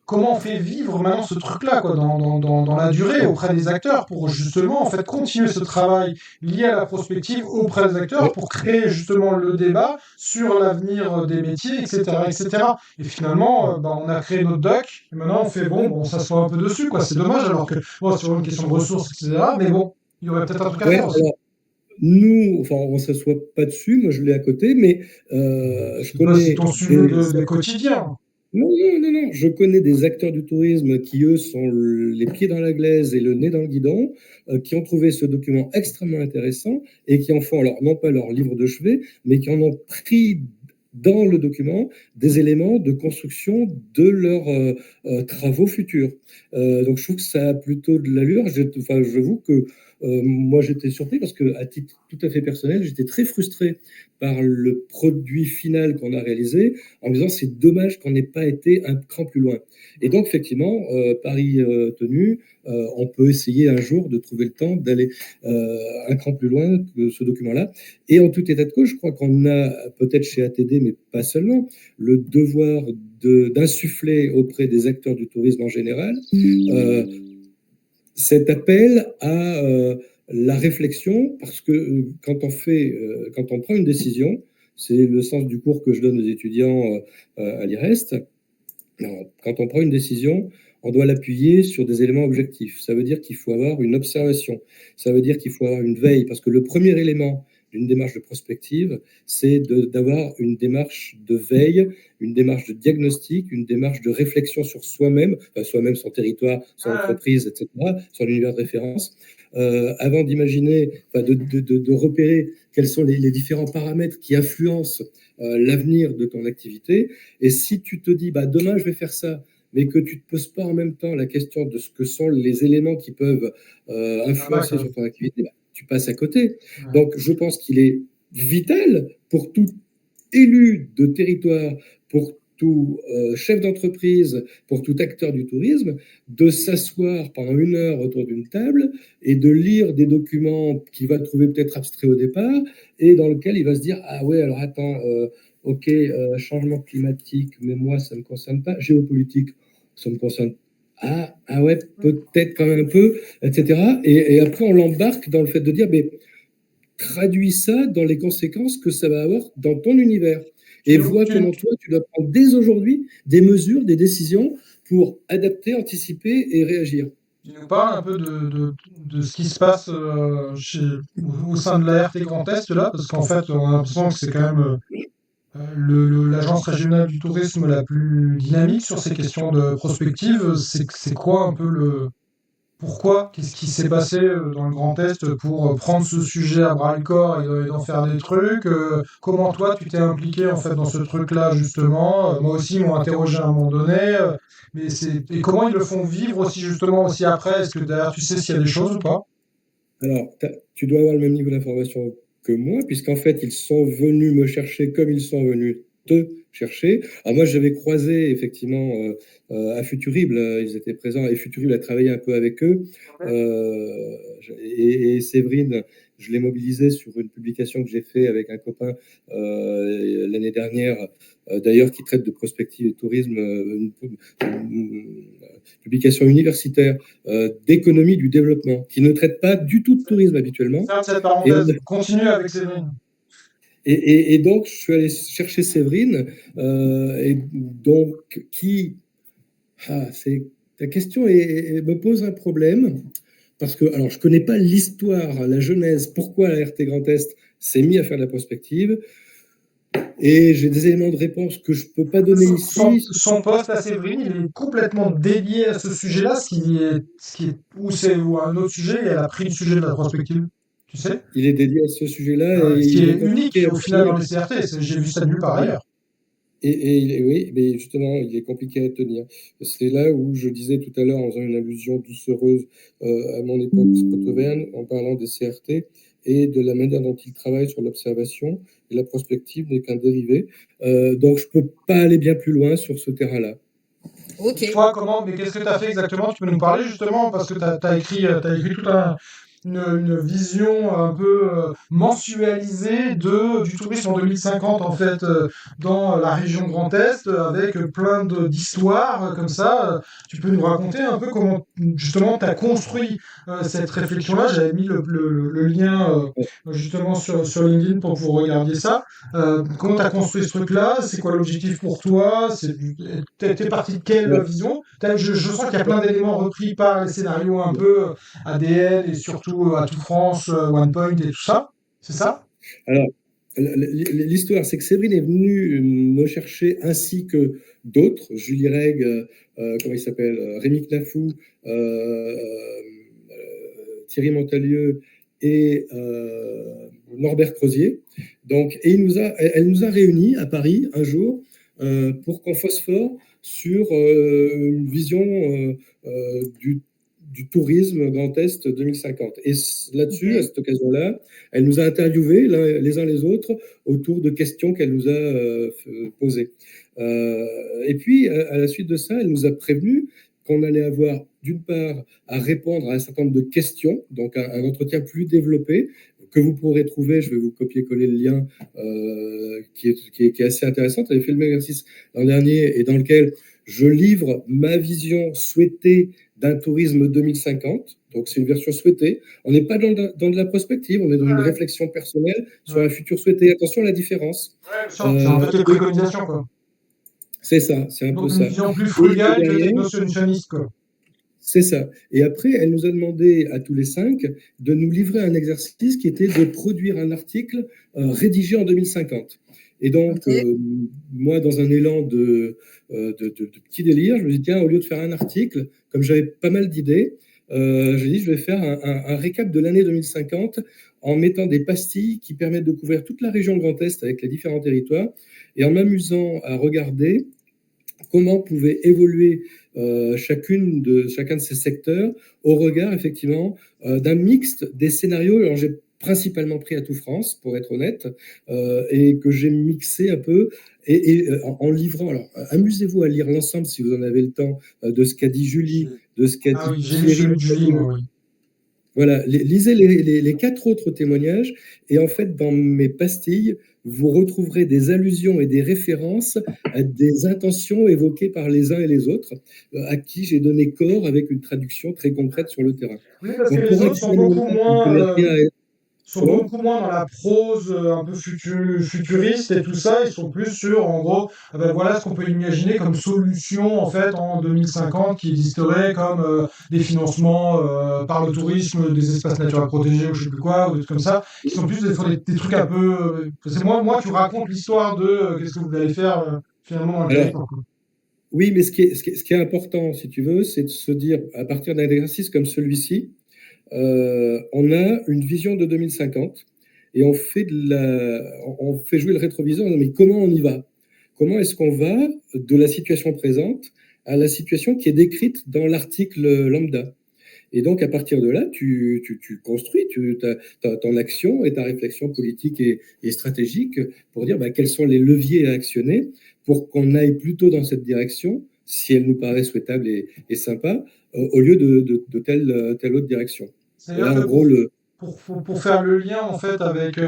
comment on fait vivre maintenant ce truc-là, quoi, dans la durée auprès des acteurs, pour justement, en fait, continuer ce travail lié à la prospective auprès des acteurs, pour créer justement le débat sur l'avenir des métiers, etc., etc. Et finalement, on a créé notre doc, et maintenant on fait bon, on s'assoit un peu dessus, quoi. C'est dommage, alors que, bon, c'est une question de ressources, etc., mais bon, il y aurait peut-être un truc à faire aussi. Alors, nous, enfin, on s'assoit pas dessus, moi je l'ai à côté, mais je connais. C'est ton sujet de quotidien. Non, non, non, non. Je connais des acteurs du tourisme qui, eux, sont les pieds dans la glaise et le nez dans le guidon, qui ont trouvé ce document extrêmement intéressant et qui en font, alors, non pas leur livre de chevet, mais qui en ont pris dans le document des éléments de construction de leurs travaux futurs. Donc, je trouve que ça a plutôt de l'allure. Enfin, j'avoue que moi, j'étais surpris parce que, à titre tout à fait personnel, j'étais très frustré par le produit final qu'on a réalisé, en me disant c'est dommage qu'on n'ait pas été un cran plus loin. Et donc, effectivement, Paris tenu, on peut essayer un jour de trouver le temps d'aller un cran plus loin que ce document-là. Et en tout état de cause, je crois qu'on a, peut-être chez ATD, mais pas seulement, le devoir d'insuffler auprès des acteurs du tourisme en général cet appel à la réflexion, parce que quand on prend une décision, c'est le sens du cours que je donne aux étudiants à l'IREST. Alors, quand on prend une décision, on doit l'appuyer sur des éléments objectifs. Ça veut dire qu'il faut avoir une observation. Ça veut dire qu'il faut avoir une veille, parce que le premier élément d'une démarche de prospective, c'est d'avoir une démarche de veille, une démarche de diagnostic, une démarche de réflexion sur soi-même, enfin, soi-même, son territoire, son entreprise, etc., son univers de référence, avant d'imaginer, enfin, de repérer quels sont les différents paramètres qui influencent l'avenir de ton activité. Et si tu te dis, bah, demain, je vais faire ça, mais que tu ne te poses pas en même temps la question de ce que sont les éléments qui peuvent influencer sur ton activité, bah, tu passes à côté. Donc, je pense qu'il est vital pour tout élu de territoire, pour tout chef d'entreprise, pour tout acteur du tourisme, de s'asseoir pendant 1 heure autour d'une table et de lire des documents qu'il va trouver peut-être abstraits au départ et dans lequel il va se dire, ah ouais, alors attends, ok, changement climatique, mais moi, ça ne me concerne pas. Géopolitique, ça me concerne. Ah ouais, peut-être quand même un peu, etc. Et après, on l'embarque dans le fait de dire, mais traduis ça dans les conséquences que ça va avoir dans ton univers. Et vois comment toi, tu dois prendre dès aujourd'hui des mesures, des décisions pour adapter, anticiper et réagir. Tu nous parles un peu de ce qui se passe au sein de la RT Grand Est là, parce qu'en fait, on a l'impression que c'est quand même l'agence régionale du tourisme la plus dynamique sur ces questions de prospective. C'est quoi un peu pourquoi? Qu'est-ce qui s'est passé dans le Grand Est pour prendre ce sujet à bras-le-corps et d'en faire des trucs? Comment toi tu t'es impliqué en fait dans ce truc-là justement? Moi aussi ils m'ont interrogé à un moment donné. Et comment ils le font vivre aussi justement aussi après? Est-ce que d'ailleurs tu sais s'il y a des choses ou pas? Alors, tu dois avoir le même niveau d'information que moi, puisqu'en fait, ils sont venus me chercher comme ils sont venus te chercher. Alors moi, j'avais croisé effectivement à Futurible, ils étaient présents, et Futurible a travaillé un peu avec eux. Et Séverine, je l'ai mobilisé sur une publication que j'ai fait avec un copain l'année dernière, d'ailleurs, qui traite de prospective et tourisme, une publication universitaire d'économie du développement, qui ne traite pas du tout de tourisme habituellement. Ferme cette parenthèse, continue avec Séverine. Et donc, je suis allé chercher Séverine, et donc, ta question me pose un problème, parce que, alors, je connais pas l'histoire, la genèse, pourquoi la RT Grand Est s'est mis à faire de la prospective, et j'ai des éléments de réponse que je peux pas donner ici. Son poste à Séverine, il est complètement dédié à ce sujet-là, ou à un autre sujet, et elle a pris le sujet de la prospective, tu sais? Il est dédié à ce sujet-là, et Ce qui il est est unique compliqué à au final dans tenir. les CRT, j'ai vu ça nulle part ailleurs. Oui, mais justement, il est compliqué à tenir. C'est là où je disais tout à l'heure, en faisant une allusion doucereuse à mon époque Scott-Auvergne, en parlant des CRT et de la manière dont ils travaillent sur l'observation, et la prospective n'est qu'un dérivé. Donc, je peux pas aller bien plus loin sur ce terrain-là. Ok. Toi, mais qu'est-ce que tu as fait exactement? Tu peux nous parler justement, parce que tu as écrit toute une vision un peu mensualisée du tourisme en 2050 en fait dans la région Grand Est avec plein d'histoires comme ça. Tu peux nous raconter un peu comment justement tu as construit cette réflexion-là? J'avais mis le lien justement sur LinkedIn pour que vous regardiez ça. Comment tu as construit ce truc-là? C'est quoi l'objectif pour toi? T'es parti de quelle vision? Je sens qu'il y a plein d'éléments repris par les scénarios un peu ADN et surtout Atout France, OnePoint et tout ça. C'est ça? Alors, l'histoire, c'est que Séverine est venue me chercher ainsi que d'autres, Julie Reg, comment il s'appelle, Rémi Knafou, Thierry Montalieu et Norbert Crozier. Donc, elle nous a réunis à Paris un jour pour qu'on phosphore sur une vision du tourisme Grand Est 2050. Et là-dessus, à cette occasion-là, elle nous a interviewés les uns les autres autour de questions qu'elle nous a posées. Et puis, à la suite de ça, elle nous a prévenu qu'on allait avoir, d'une part, à répondre à un certain nombre de questions, donc un entretien plus développé, que vous pourrez trouver, je vais vous copier-coller le lien, qui est assez intéressant. Elle avait fait le même exercice l'an dernier, et dans lequel je livre ma vision souhaitée d'un tourisme 2050. Donc, c'est une version souhaitée. On n'est pas dans de la prospective, on est dans une réflexion personnelle sur un futur souhaité. Attention à la différence. C'est en fait les préconisations, quoi. C'est ça, c'est un peu ça. Donc, une vision plus frugale que technosolutionniste, quoi. C'est ça. Et après, elle nous a demandé à tous les 5 de nous livrer un exercice qui était de produire un article rédigé en 2050. Et donc, moi, dans un élan de petit délire, je me suis dit, tiens, au lieu de faire un article, comme j'avais pas mal d'idées, j'ai dit, je vais faire un récap de l'année 2050 en mettant des pastilles qui permettent de couvrir toute la région Grand Est avec les différents territoires et en m'amusant à regarder comment pouvait évoluer chacun de ces secteurs au regard, effectivement, d'un mixte des scénarios. Alors, j'ai principalement pris Atout France, pour être honnête, et que j'ai mixé un peu en livrant. Alors, amusez-vous à lire l'ensemble, si vous en avez le temps, de ce qu'a dit Julie, de ce qu'a dit Thierry. Julie, moi, oui. Voilà, lisez les 4 autres témoignages, et en fait, dans mes pastilles, vous retrouverez des allusions et des références à des intentions évoquées par les uns et les autres, à qui j'ai donné corps avec une traduction très concrète sur le terrain. Oui, parce que les autres sont beaucoup moins dans la prose un peu futuriste et tout ça. Ils sont plus sur, en gros, voilà ce qu'on peut imaginer comme solution en fait en 2050 qui existerait comme des financements par le tourisme des espaces naturels protégés ou je sais plus quoi, ou des trucs comme ça, qui sont plus des trucs un peu. C'est moi tu racontes l'histoire de qu'est-ce que vous allez faire finalement dans le territoire. Oui, mais ce qui est important, si tu veux, c'est de se dire, à partir d'un exercice comme celui-ci, on a une vision de 2050 et on fait jouer le rétroviseur. Mais comment on y va? Comment est-ce qu'on va de la situation présente à la situation qui est décrite dans l'article lambda? Et donc, à partir de là, tu construis ton action et ta réflexion politique et stratégique pour dire quels sont les leviers à actionner pour qu'on aille plutôt dans cette direction, si elle nous paraît souhaitable et sympa, au lieu de telle autre direction. Là, en gros, pour faire le lien en fait avec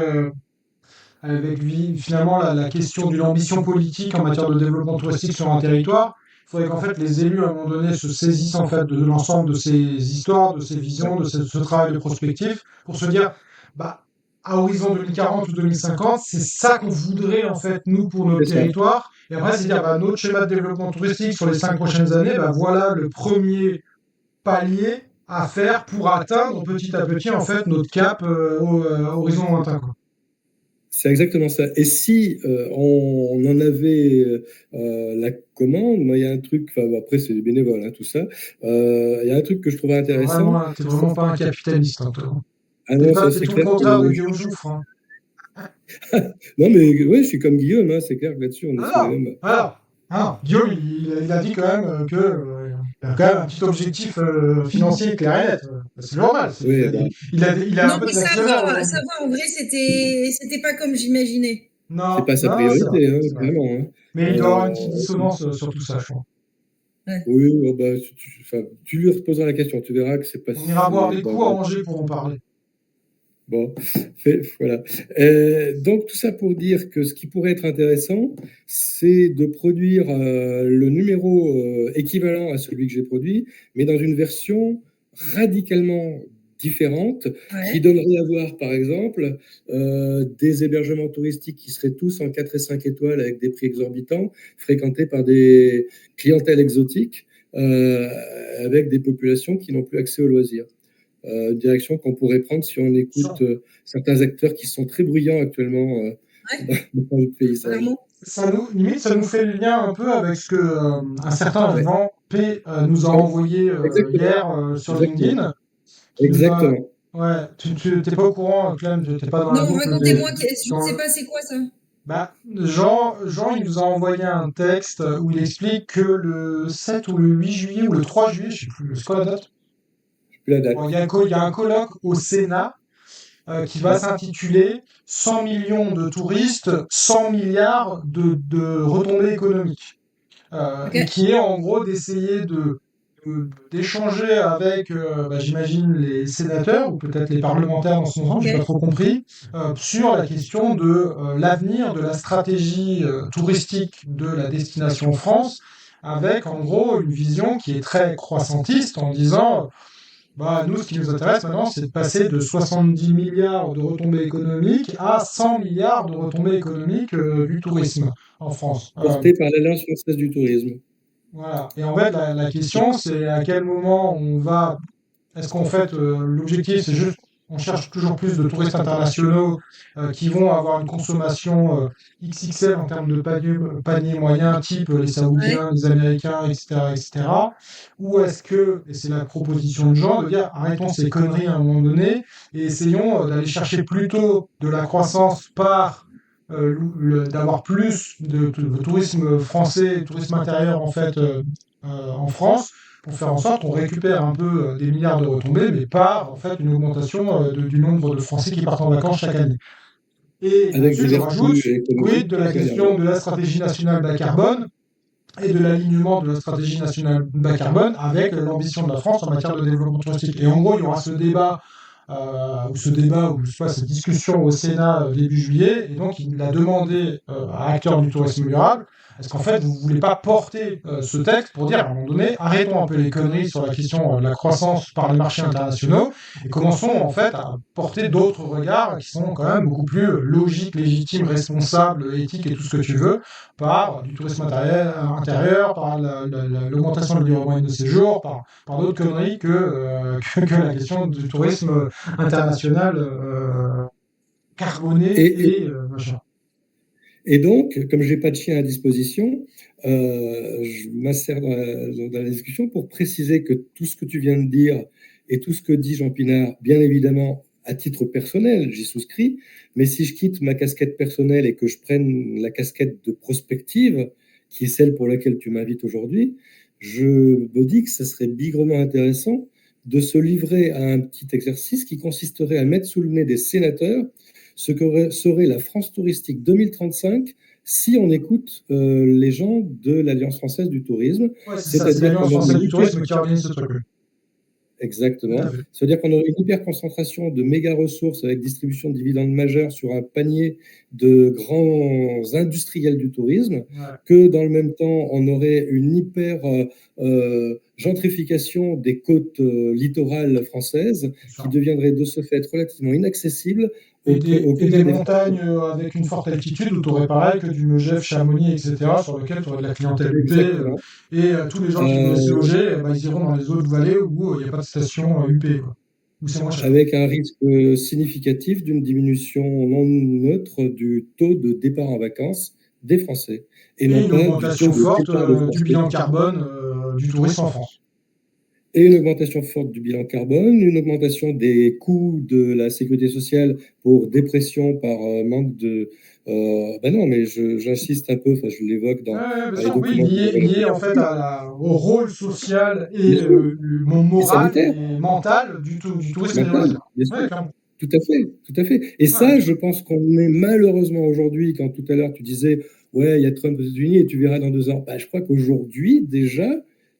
finalement la question de l'ambition politique en matière de développement touristique sur un territoire, il faudrait qu'en fait les élus à un moment donné se saisissent en fait de l'ensemble de ces histoires, de ces visions, de ce travail de prospectif pour se dire à horizon 2040 ou 2050, c'est ça qu'on voudrait en fait nous pour notre territoire. Et après, c'est dire notre schéma de développement touristique sur les 5 prochaines années, voilà le premier palier à faire pour atteindre petit à petit en fait notre cap horizon lointain. C'est exactement ça. Et si on en avait la commande, moi il y a un truc, après c'est bénévole, tout ça, il y a un truc que je trouvais intéressant. T'es vraiment pas un capitaliste, toi. Ah non, ça c'est tout le contraire de Guillaume Jouffre. Non mais ouais, je suis comme Guillaume, c'est clair que là-dessus on est sur les mêmes. Alors, Guillaume, il a dit quand même qu'il a quand même un petit objectif financier clair et net. C'est normal. Il a un peu savoir, en vrai, c'était pas comme j'imaginais. Non, c'est pas sa priorité, vraiment. Mais il doit avoir une petite dissonance sur tout ça, je crois. Ouais. Oui, tu lui reposeras la question, tu verras que c'est pas. On ira boire des coups à Angers pour en parler. Bon, voilà. Donc tout ça pour dire que ce qui pourrait être intéressant, c'est de produire le numéro équivalent à celui que j'ai produit, mais dans une version radicalement différente, qui donnerait à voir, par exemple, des hébergements touristiques qui seraient tous en 4 et 5 étoiles avec des prix exorbitants, fréquentés par des clientèles exotiques, avec des populations qui n'ont plus accès aux loisirs. Direction qu'on pourrait prendre si on écoute certains acteurs qui sont très bruyants actuellement dans le paysage. Ça nous fait le lien un peu avec ce que un certain Vivant P nous a envoyé hier sur LinkedIn. Exactement. Tu n'es pas au courant, Clem, tu n'es pas dans la boucle. Non, racontez-moi, je ne sais pas c'est quoi ça. Jean, il nous a envoyé un texte où il explique que le 7 ou le 8 juillet ou le 3 juillet, je ne sais plus, c'est quoi la date? Il y a un colloque au Sénat qui va s'intituler 100 millions de touristes, 100 milliards de retombées économiques. Et qui est en gros d'essayer d'échanger avec, j'imagine, les sénateurs ou peut-être les parlementaires dans son sens, je n'ai pas trop compris, sur la question de l'avenir de la stratégie touristique de la destination France, avec en gros une vision qui est très croissantiste en disant bah, nous, ce qui nous intéresse maintenant, c'est de passer de 70 milliards de retombées économiques à 100 milliards de retombées économiques du tourisme en France. Porté par l'Alliance française du tourisme. Voilà. Et en fait, la question, c'est à quel moment on va. Est-ce qu'en fait, l'objectif, c'est juste, on cherche toujours plus de touristes internationaux qui vont avoir une consommation XXL en termes de panier moyen, type les Saoudiens, les Américains, etc., etc. Ou est-ce que, et c'est la proposition de Jean, de dire arrêtons ces conneries à un moment donné et essayons d'aller chercher plutôt de la croissance par d'avoir plus de tourisme français, tourisme intérieur en fait en France pour faire en sorte qu'on récupère un peu des milliards de retombées, mais par en fait une augmentation du nombre de Français qui partent en vacances chaque année. Et là-dessus, je rajoute, oui, de la question de la stratégie nationale bas carbone et de l'alignement de la stratégie nationale bas carbone avec l'ambition de la France en matière de développement touristique. Et en gros, il y aura ce débat ou je sais pas, cette discussion au Sénat début juillet, et donc il a demandé à acteurs du tourisme durable, est-ce qu'en fait vous voulez pas porter ce texte pour dire à un moment donné, arrêtons un peu les conneries sur la question de la croissance par les marchés internationaux, et commençons en fait à porter d'autres regards qui sont quand même beaucoup plus logiques, légitimes, responsables, éthiques et tout ce que tu veux, par du tourisme intérieur, par l'augmentation de la durée moyenne de séjour, par d'autres conneries que la question du tourisme international carboné et machin. Et donc, comme je n'ai pas de chien à disposition, je m'insère dans la discussion pour préciser que tout ce que tu viens de dire et tout ce que dit Jean Pinard, bien évidemment, à titre personnel, j'y souscris, mais si je quitte ma casquette personnelle et que je prenne la casquette de prospective, qui est celle pour laquelle tu m'invites aujourd'hui, je me dis que ce serait bigrement intéressant de se livrer à un petit exercice qui consisterait à mettre sous le nez des sénateurs ce que serait la France touristique 2035 si on écoute les gens de l'Alliance française du tourisme. Ouais, c'est l'Alliance française du tourisme qui organise ce truc. Exactement. C'est-à-dire qu'on aurait une hyper concentration de méga ressources avec distribution de dividendes majeurs sur un panier de grands industriels du tourisme, que dans le même temps, on aurait une hyper gentrification des côtes littorales françaises qui deviendraient de ce fait relativement inaccessibles. Et des montagnes avec une forte altitude où tu aurais pareil que du Megève, Chamonix, etc., sur lequel tu aurais de la clientèle UP. Et tous les gens qui veulent se loger, ils iront dans les autres vallées où il n'y a pas de station UP. Avec un risque significatif d'une diminution non neutre du taux de départ en vacances des Français. Et non une augmentation forte du bilan carbone du tourisme en France. Et une augmentation forte du bilan carbone, une augmentation des coûts de la sécurité sociale pour dépression par manque de... non, mais j'insiste un peu, je l'évoque dans... oui, lié en fait au rôle social et moral et mental du tourisme. Tout à fait. Et ça, je pense qu'on est malheureusement aujourd'hui, quand tout à l'heure tu disais, ouais, il y a Trump aux États-Unis et tu verras dans 2 ans. Je crois qu'aujourd'hui, déjà,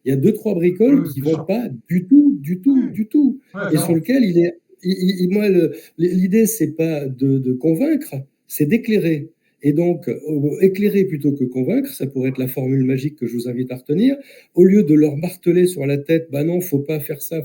il y a 2-3 bricoles qui vont pas du tout. Et sur lequel moi, l'idée, c'est pas de convaincre, c'est d'éclairer. Et donc, éclairer plutôt que convaincre, ça pourrait être la formule magique que je vous invite à retenir. Au lieu de leur marteler sur la tête, non, faut pas faire ça.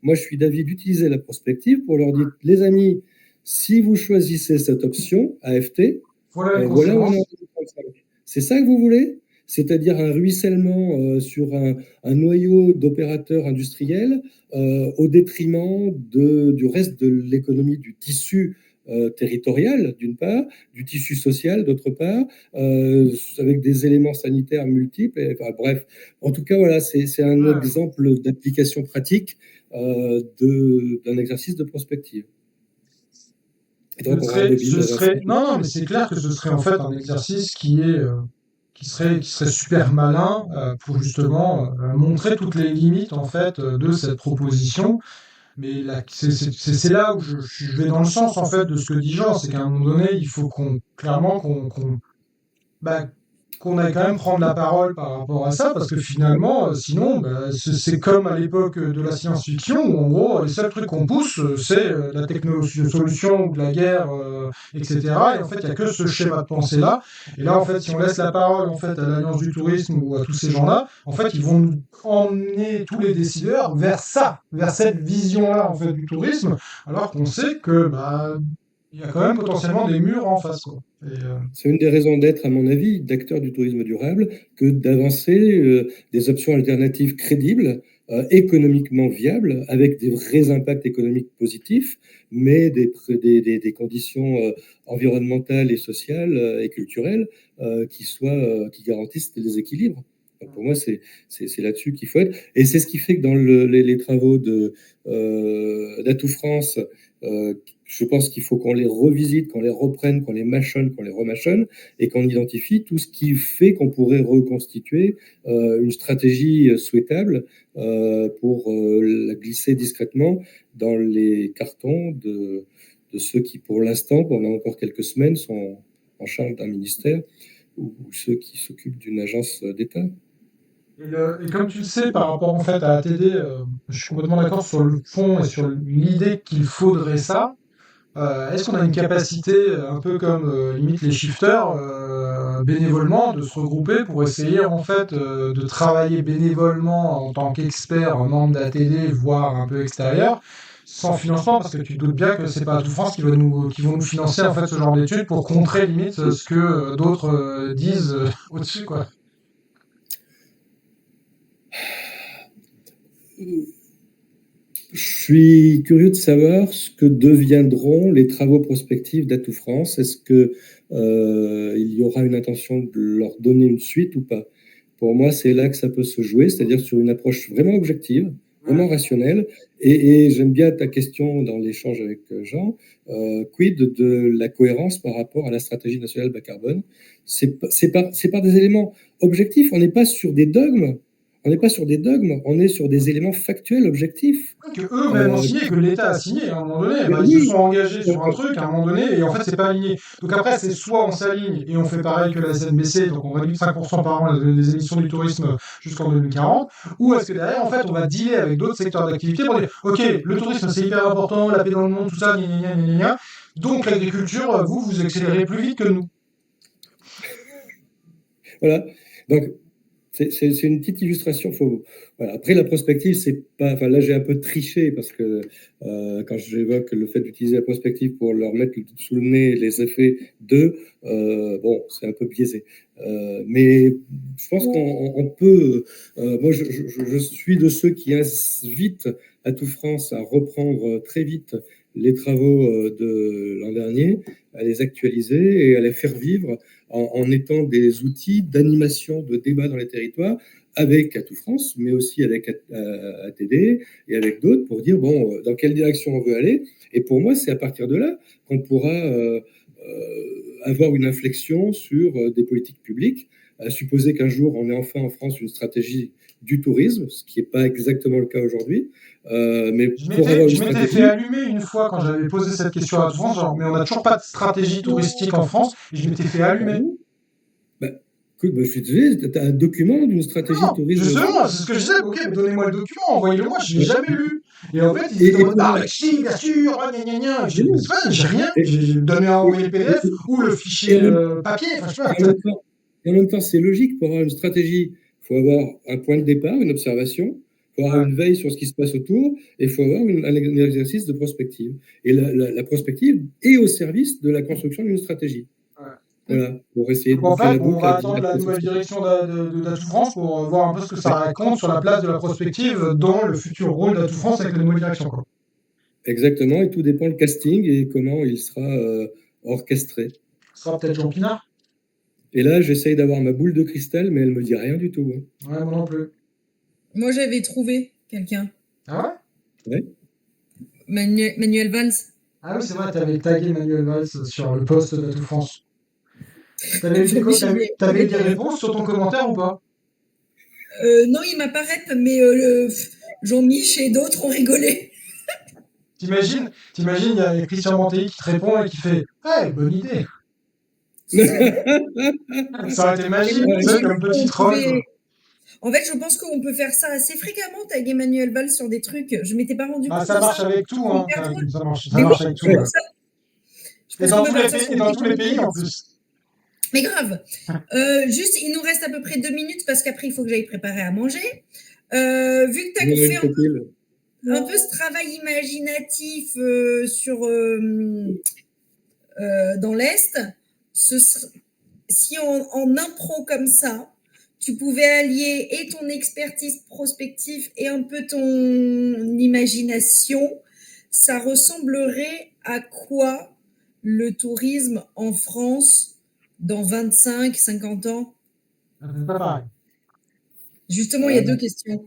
Moi, je suis d'avis d'utiliser la prospective pour leur dire, les amis, si vous choisissez cette option, AFT, voilà où on est en 2035. C'est ça que vous voulez ? C'est-à-dire un ruissellement sur un noyau d'opérateurs industriels au détriment du reste de l'économie, du tissu territorial, d'une part, du tissu social, d'autre part, avec des éléments sanitaires multiples. Bref, en tout cas, voilà, c'est un exemple d'application pratique d'un exercice de prospective. Donc, non, mais c'est clair que ce serait en fait un exercice qui serait super malin pour justement montrer toutes les limites en fait de cette proposition. Mais là, c'est là où je vais dans le sens en fait de ce que dit Jean, c'est qu'à un moment donné, il faut clairement qu'on aille quand même prendre la parole par rapport à ça, parce que finalement, sinon, bah, c'est comme à l'époque de la science-fiction, où en gros, les seuls trucs qu'on pousse, c'est la technologie, solution ou de la guerre, etc. Et en fait, il n'y a que ce schéma de pensée-là. Et là, en fait, si on laisse la parole en fait à l'Alliance du tourisme ou à tous ces gens-là, en fait, ils vont nous emmener tous les décideurs vers ça, vers cette vision-là en fait du tourisme, alors qu'on sait que bah, il y a quand même potentiellement des murs en face, quoi. C'est une des raisons d'être, à mon avis, d'acteurs du tourisme durable, que d'avancer des options alternatives crédibles, économiquement viables, avec des vrais impacts économiques positifs, mais des conditions environnementales et sociales et culturelles qui garantissent des équilibres. Donc, pour moi, c'est là-dessus qu'il faut être. Et c'est ce qui fait que dans les travaux d'Atout France, euh, je pense qu'il faut qu'on les revisite, qu'on les reprenne, qu'on les mâchonne, qu'on les remâchonne, et qu'on identifie tout ce qui fait qu'on pourrait reconstituer une stratégie souhaitable pour la glisser discrètement dans les cartons de ceux qui, pour l'instant, pendant encore quelques semaines, sont en charge d'un ministère ou ceux qui s'occupent d'une agence d'État. Et comme tu le sais, par rapport en fait à ATD, je suis complètement d'accord sur le fond et sur l'idée qu'il faudrait ça. Est-ce qu'on a une capacité, un peu comme limite les shifters, bénévolement, de se regrouper pour essayer en fait de travailler bénévolement en tant qu'expert, en membre d'ATD, voire un peu extérieur, sans financement, parce que tu te doutes bien que c'est pas Atout France qui vont nous financer en fait ce genre d'études pour contrer limite ce que d'autres disent au-dessus, quoi. Je suis curieux de savoir ce que deviendront les travaux prospectifs d'Atout France. Est-ce que il y aura une intention de leur donner une suite ou pas? Pour moi, c'est là que ça peut se jouer, c'est-à-dire sur une approche vraiment objective, vraiment rationnelle. Et j'aime bien ta question dans l'échange avec Jean. Quid de la cohérence par rapport à la stratégie nationale bas carbone? C'est par des éléments objectifs. On n'est pas sur des dogmes. On n'est pas sur des dogmes, on est sur des éléments factuels, objectifs. Que eux-mêmes ont signé, que l'État a signé à un moment donné, bah, ils se Oui, sont engagés sur un truc à un moment donné, et en fait c'est pas aligné. Donc après c'est soit on s'aligne et on fait pareil que la SNBC, donc on réduit de 5% par an les émissions du tourisme jusqu'en 2040, ou est-ce que derrière en fait on va dealer avec d'autres secteurs d'activité pour dire ok, le tourisme c'est hyper important, la paix dans le monde, tout ça, gna gna gna gna gna, donc l'agriculture, vous accélérez plus vite que nous. Voilà. Donc, c'est une petite illustration. Voilà. Après, la prospective, c'est pas. Enfin, là, j'ai un peu triché parce que quand j'évoque le fait d'utiliser la prospective pour leur mettre sous le nez les effets bon, c'est un peu biaisé. Mais je pense qu'on peut. Moi, je suis de ceux qui invitent Atout France à reprendre très vite les travaux de l'an dernier, à les actualiser et à les faire vivre en étant des outils d'animation, de débat dans les territoires, avec Atout France, mais aussi avec ATD et avec d'autres, pour dire, bon, dans quelle direction on veut aller. Et pour moi, c'est à partir de là qu'on pourra avoir une inflexion sur des politiques publiques, à supposer qu'un jour, on ait enfin en France une stratégie du tourisme, ce qui n'est pas exactement le cas aujourd'hui. Mais pour avoir une Je m'étais stratégie, fait allumer une fois quand j'avais posé cette question à Atout France, genre, mais on n'a toujours pas de stratégie touristique en France, et je m'étais fait allumer. bah, écoute, je suis désolé, tu as un document d'une stratégie Non, tourisme. justement, c'est ce que je disais, ok, mais donnez-moi le document, envoyez-le moi, je l'ai jamais lu. Et en fait, ils Et, étaient en et mode, ah, mais si, bien sûr, ah, gna gna gna. J'ai dit, mais c'est pas, j'ai rien, Et, j'ai donné à envoyer le PDF ou le et fichier en même, papier, enfin, je sais et en pas. même temps, et en même temps, c'est logique pour avoir une stratégie. Il faut avoir un point de départ, une observation, il faut avoir Ouais. une veille sur ce qui se passe autour, et il faut avoir un exercice de prospective. Et la prospective est au service de la construction d'une stratégie. Ouais. Voilà, pour essayer de Donc en boucler fait, la on boucle va à attendre la nouvelle direction d'Atout France pour voir un peu ce que ça Ouais, raconte sur la place de la prospective dans le futur rôle d'Atout France avec la nouvelle direction, quoi. exactement, et tout dépend le casting et comment il sera orchestré. Ce sera peut-être Jean Pinard. Et là, j'essaye d'avoir ma boule de cristal, mais elle me dit rien du tout. Hein. Ouais, moi non plus. Moi, j'avais trouvé quelqu'un. Ah ouais? Ouais. Manuel Valls. Ah oui, c'est vrai, t'avais tagué Manuel Valls sur le post d'Atout France. T'avais eu Donc, j'y ai- t'avais eu des réponses sur ton commentaire ou pas? Non, il m'apparaît, mais Jean-Mich et d'autres ont rigolé. T'imagines, il y a Christian Mantéi qui te répond et qui fait, ouais, bonne idée. Ce serait Ça aurait été mais magique, tu sais, j'imagine comme qu'on petite rose. pouvait en fait, je pense qu'on peut faire ça assez fréquemment avec Emmanuel Valls sur des trucs. Je m'étais pas rendu Bah, compte ça de ça. marche avec tout, C'est hein. hyper drôle. Ça Mais oui, marche avec tout. c'est Ouais. pour ça. Je Et pense qu'on dans peut tous les partir pays, sur et une dans tous les technologie pays en là-dessus. plus. Mais grave. Juste, il nous reste à peu près 2 minutes parce qu'après, il faut que j'aille préparer à manger. Vu que tu On as a fait une copine. un peu ce travail imaginatif dans l'Est, si en impro comme ça, tu pouvais allier et ton expertise prospective et un peu ton imagination, ça ressemblerait à quoi le tourisme en France dans 25, 50 ans? C'est pas pareil. Justement, il y a Ah, 2 questions.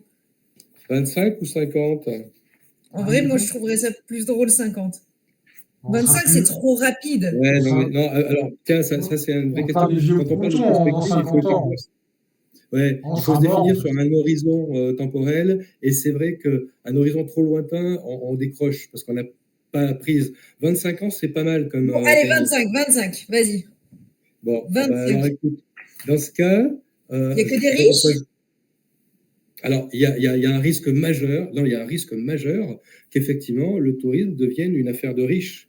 25 ou 50? En vrai, moi, je trouverais ça plus drôle 50. On sera 25, c'est plus. trop rapide. Ouais, On non, mais sera, non, alors, tiens, ça c'est une vraie on sera question. des vieux Quand on parle de croutons dans prospective, il faut 50 ans. définir, ouais, On il faut se sera mort en définir sur plus. un horizon temporel. Et c'est vrai qu'un horizon trop lointain, on décroche parce qu'on n'a pas la prise. 25 ans, c'est pas mal comme Bon, allez, timing. 25, vas-y. Bon, bah, alors 25. écoute, dans ce cas, Il n'y a que je des sais pas pourquoi. riches? Alors, il y a un risque majeur, non, il y a un risque majeur qu'effectivement le tourisme devienne une affaire de riches.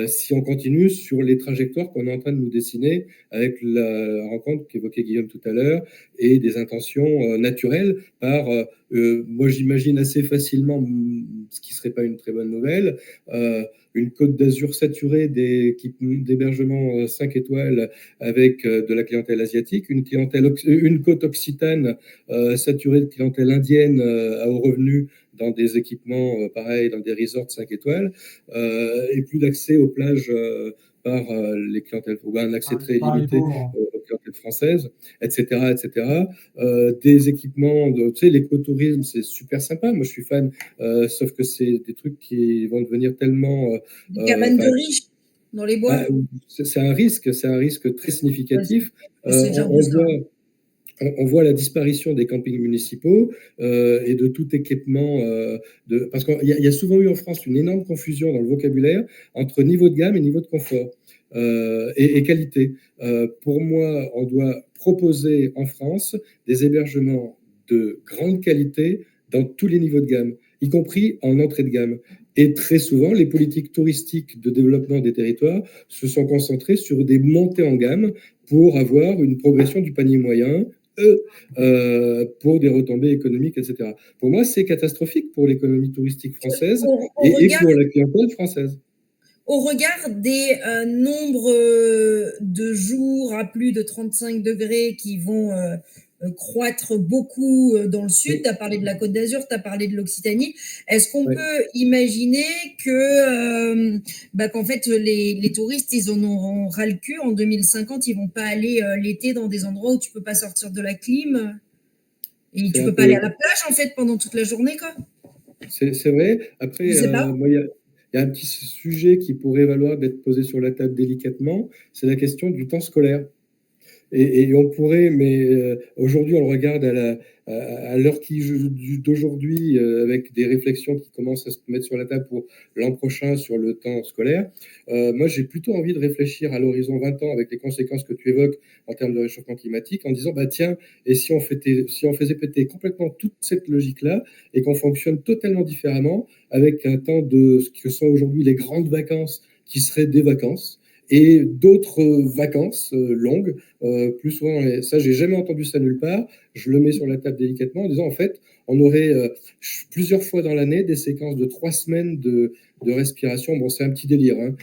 Si on continue sur les trajectoires qu'on est en train de nous dessiner avec la rencontre qu'évoquait Guillaume tout à l'heure et des intentions naturelles moi j'imagine assez facilement, ce qui serait pas une très bonne nouvelle, une côte d'Azur saturée d'hébergement 5 étoiles avec de la clientèle asiatique, une côte occitane saturée de clientèle indienne à haut revenu dans des équipements pareils, dans des resorts 5 étoiles, et plus d'accès aux plages par les clientèles, ou un accès très Par les limité pauvres. aux clientèles françaises, etc., etc. Des équipements, tu sais, l'écotourisme, c'est super sympa. Moi, je suis fan, sauf que c'est des trucs qui vont devenir tellement, Des cabanes de bah, riches dans les bois? c'est un risque très significatif. C'est le genre de On ça. voit on voit la disparition des campings municipaux et de tout équipement. Parce qu'il y a souvent eu en France une énorme confusion dans le vocabulaire entre niveau de gamme et niveau de confort et qualité. Pour moi, on doit proposer en France des hébergements de grande qualité dans tous les niveaux de gamme, y compris en entrée de gamme. Et très souvent, les politiques touristiques de développement des territoires se sont concentrées sur des montées en gamme pour avoir une progression du panier moyen, pour des retombées économiques, etc. Pour moi, c'est catastrophique pour l'économie touristique française et pour la clientèle française. Au regard des nombres de jours à plus de 35 degrés qui vont croître beaucoup dans le sud, tu as parlé de la Côte d'Azur, tu as parlé de l'Occitanie, est-ce qu'on peut imaginer qu'en fait les touristes, ils en auront ras le cul en 2050, ils vont pas aller l'été dans des endroits où tu peux pas sortir de la clim et tu peux pas aller à la plage en fait pendant toute la journée, quoi? C'est vrai. Après, moi, il y a un petit sujet qui pourrait valoir d'être posé sur la table délicatement, c'est la question du temps scolaire. Et on pourrait, mais aujourd'hui, on le regarde à l'heure d'aujourd'hui, avec des réflexions qui commencent à se mettre sur la table pour l'an prochain sur le temps scolaire. Moi, j'ai plutôt envie de réfléchir à l'horizon 20 ans avec les conséquences que tu évoques en termes de réchauffement climatique, en disant, bah tiens, et si on faisait péter complètement toute cette logique-là et qu'on fonctionne totalement différemment avec un temps de ce que sont aujourd'hui les grandes vacances qui seraient des vacances et d'autres vacances longues, plus souvent, ça j'ai jamais entendu ça nulle part, je le mets sur la table délicatement en disant en fait on aurait plusieurs fois dans l'année des séquences de 3 semaines de respiration. Bon, c'est un petit délire, hein,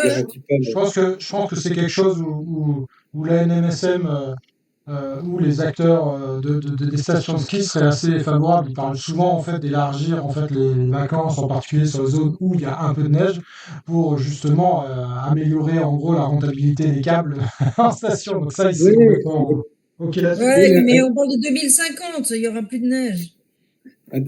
garantis pas. Je pense que c'est quelque chose où la NMSM où les acteurs des stations de ski seraient assez favorables. Ils parlent souvent en fait d'élargir en fait les vacances, en particulier sur les zones où il y a un peu de neige, pour justement améliorer en gros la rentabilité des câbles en station. Donc ça, c'est complètement ok là-dessus. Ouais, mais on parle de 2050, il y aura plus de neige.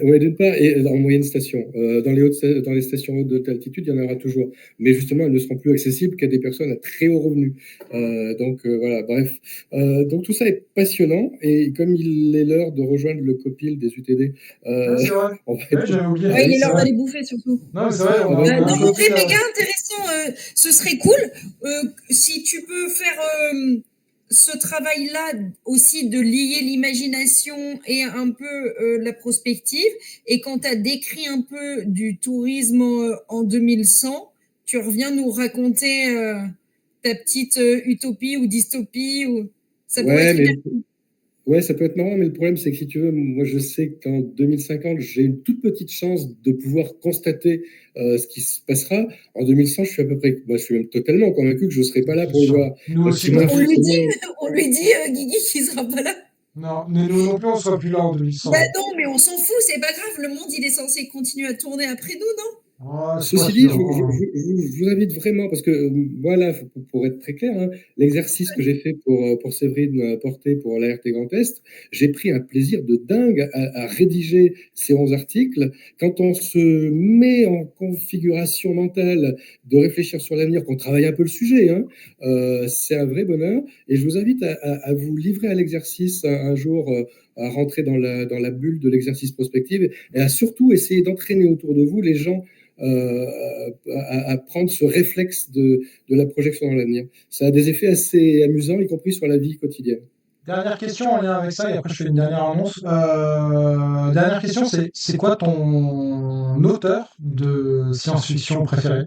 Oui, d'une part, et en moyenne station. Dans les stations hautes de altitude, il y en aura toujours. Mais justement, elles ne seront plus accessibles qu'à des personnes à très haut revenu. Voilà, bref. Donc tout ça est passionnant. Et comme il est l'heure de rejoindre le copil des UTD, Ah, c'est vrai. on va Ouais, j'avais oublié. Ouais, il est C'est l'heure vrai. d'aller bouffer surtout. Non, mais c'est vrai, on on a, va on a être un Non, en vrai, copil. méga intéressant. Ce serait cool si tu peux faire ce travail-là aussi de lier l'imagination et un peu la prospective. Et quand tu as décrit un peu du tourisme en 2100, tu reviens nous raconter ta petite utopie ou dystopie. Ça pourrait Ouais, être hyper. ouais, ça peut être marrant, mais le problème, c'est que si tu veux, moi, je sais qu'en 2050, j'ai une toute petite chance de pouvoir constater ce qui se passera. En 2100, je suis à peu près, moi, je suis même totalement convaincu que je ne serai pas là C'est pour le sûr. voir. Nous Donc, aussi, si moi, On lui dit, justement, Guigui, qu'il sera pas là. non, mais nous non plus, on sera plus là en Bah 2100. non, mais on s'en fout, c'est pas grave. Le monde, il est censé continuer à tourner après nous, non? Ah, c'est pas ceci dit, sûr, hein. je vous invite vraiment, parce que voilà, pour être très clair, hein, l'exercice que j'ai fait pour Séverine Porté pour l'ART Grand Est, j'ai pris un plaisir de dingue à rédiger ces 11 articles. Quand on se met en configuration mentale de réfléchir sur l'avenir, qu'on travaille un peu le sujet, hein, c'est un vrai bonheur. Et je vous invite à vous livrer à l'exercice un jour, à rentrer dans la bulle de l'exercice prospective et à surtout essayer d'entraîner autour de vous les gens à prendre ce réflexe de la projection dans l'avenir. Ça a des effets assez amusants, y compris sur la vie quotidienne. Dernière question en lien avec ça, et après je fais une dernière annonce. Dernière question, c'est quoi ton auteur de science-fiction préféré?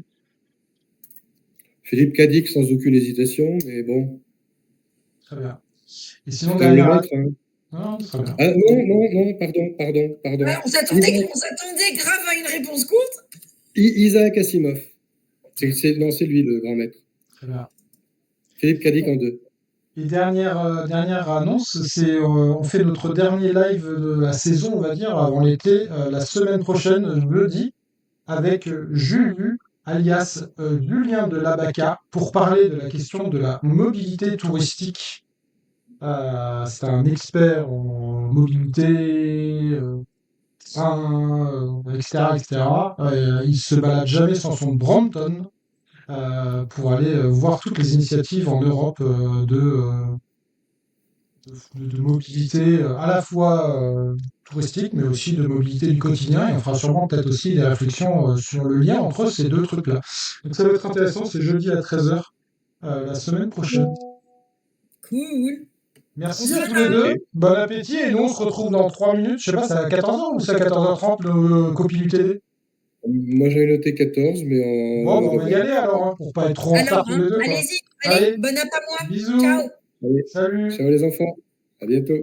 Philippe Cadic, sans aucune hésitation, mais bon, Très bien. Et c'est sinon, quand même le dernière. maître. Hein. Non, très bien. Ah non, pardon. Ah, Isaac, on s'attendait grave à une réponse courte. Isaac Asimov. Non, c'est lui le grand maître. Très bien. Philippe Cadic en deux. Et dernière annonce, on fait notre dernier live de la saison, on va dire, avant l'été, la semaine prochaine, jeudi, avec Jules, alias Julien de Labaca, pour parler de la question de la mobilité touristique. C'est un expert en mobilité, train, etc., etc. Il se balade jamais sans son Brompton pour aller voir toutes les initiatives en Europe de mobilité à la fois touristique, mais aussi de mobilité du quotidien. Et on fera sûrement peut-être aussi des réflexions sur le lien entre ces deux trucs-là. Donc ça va être intéressant, c'est jeudi à 13h la semaine prochaine. Cool. On Merci se à tous les reparle. deux, Ok. bon appétit, et nous on se retrouve dans 3 minutes, je sais pas, c'est à 14h ou c'est à 14h30 le copie du TD? Moi j'avais noté 14, mais Bon, on bah, va on va y revoir. aller alors, hein, pour pas être trop en retard Alors, tous hein, les deux, quoi. allez-y. Allez, Allez, bon app à moi. bisous, Ciao. Allez, salut! ciao les enfants, à bientôt.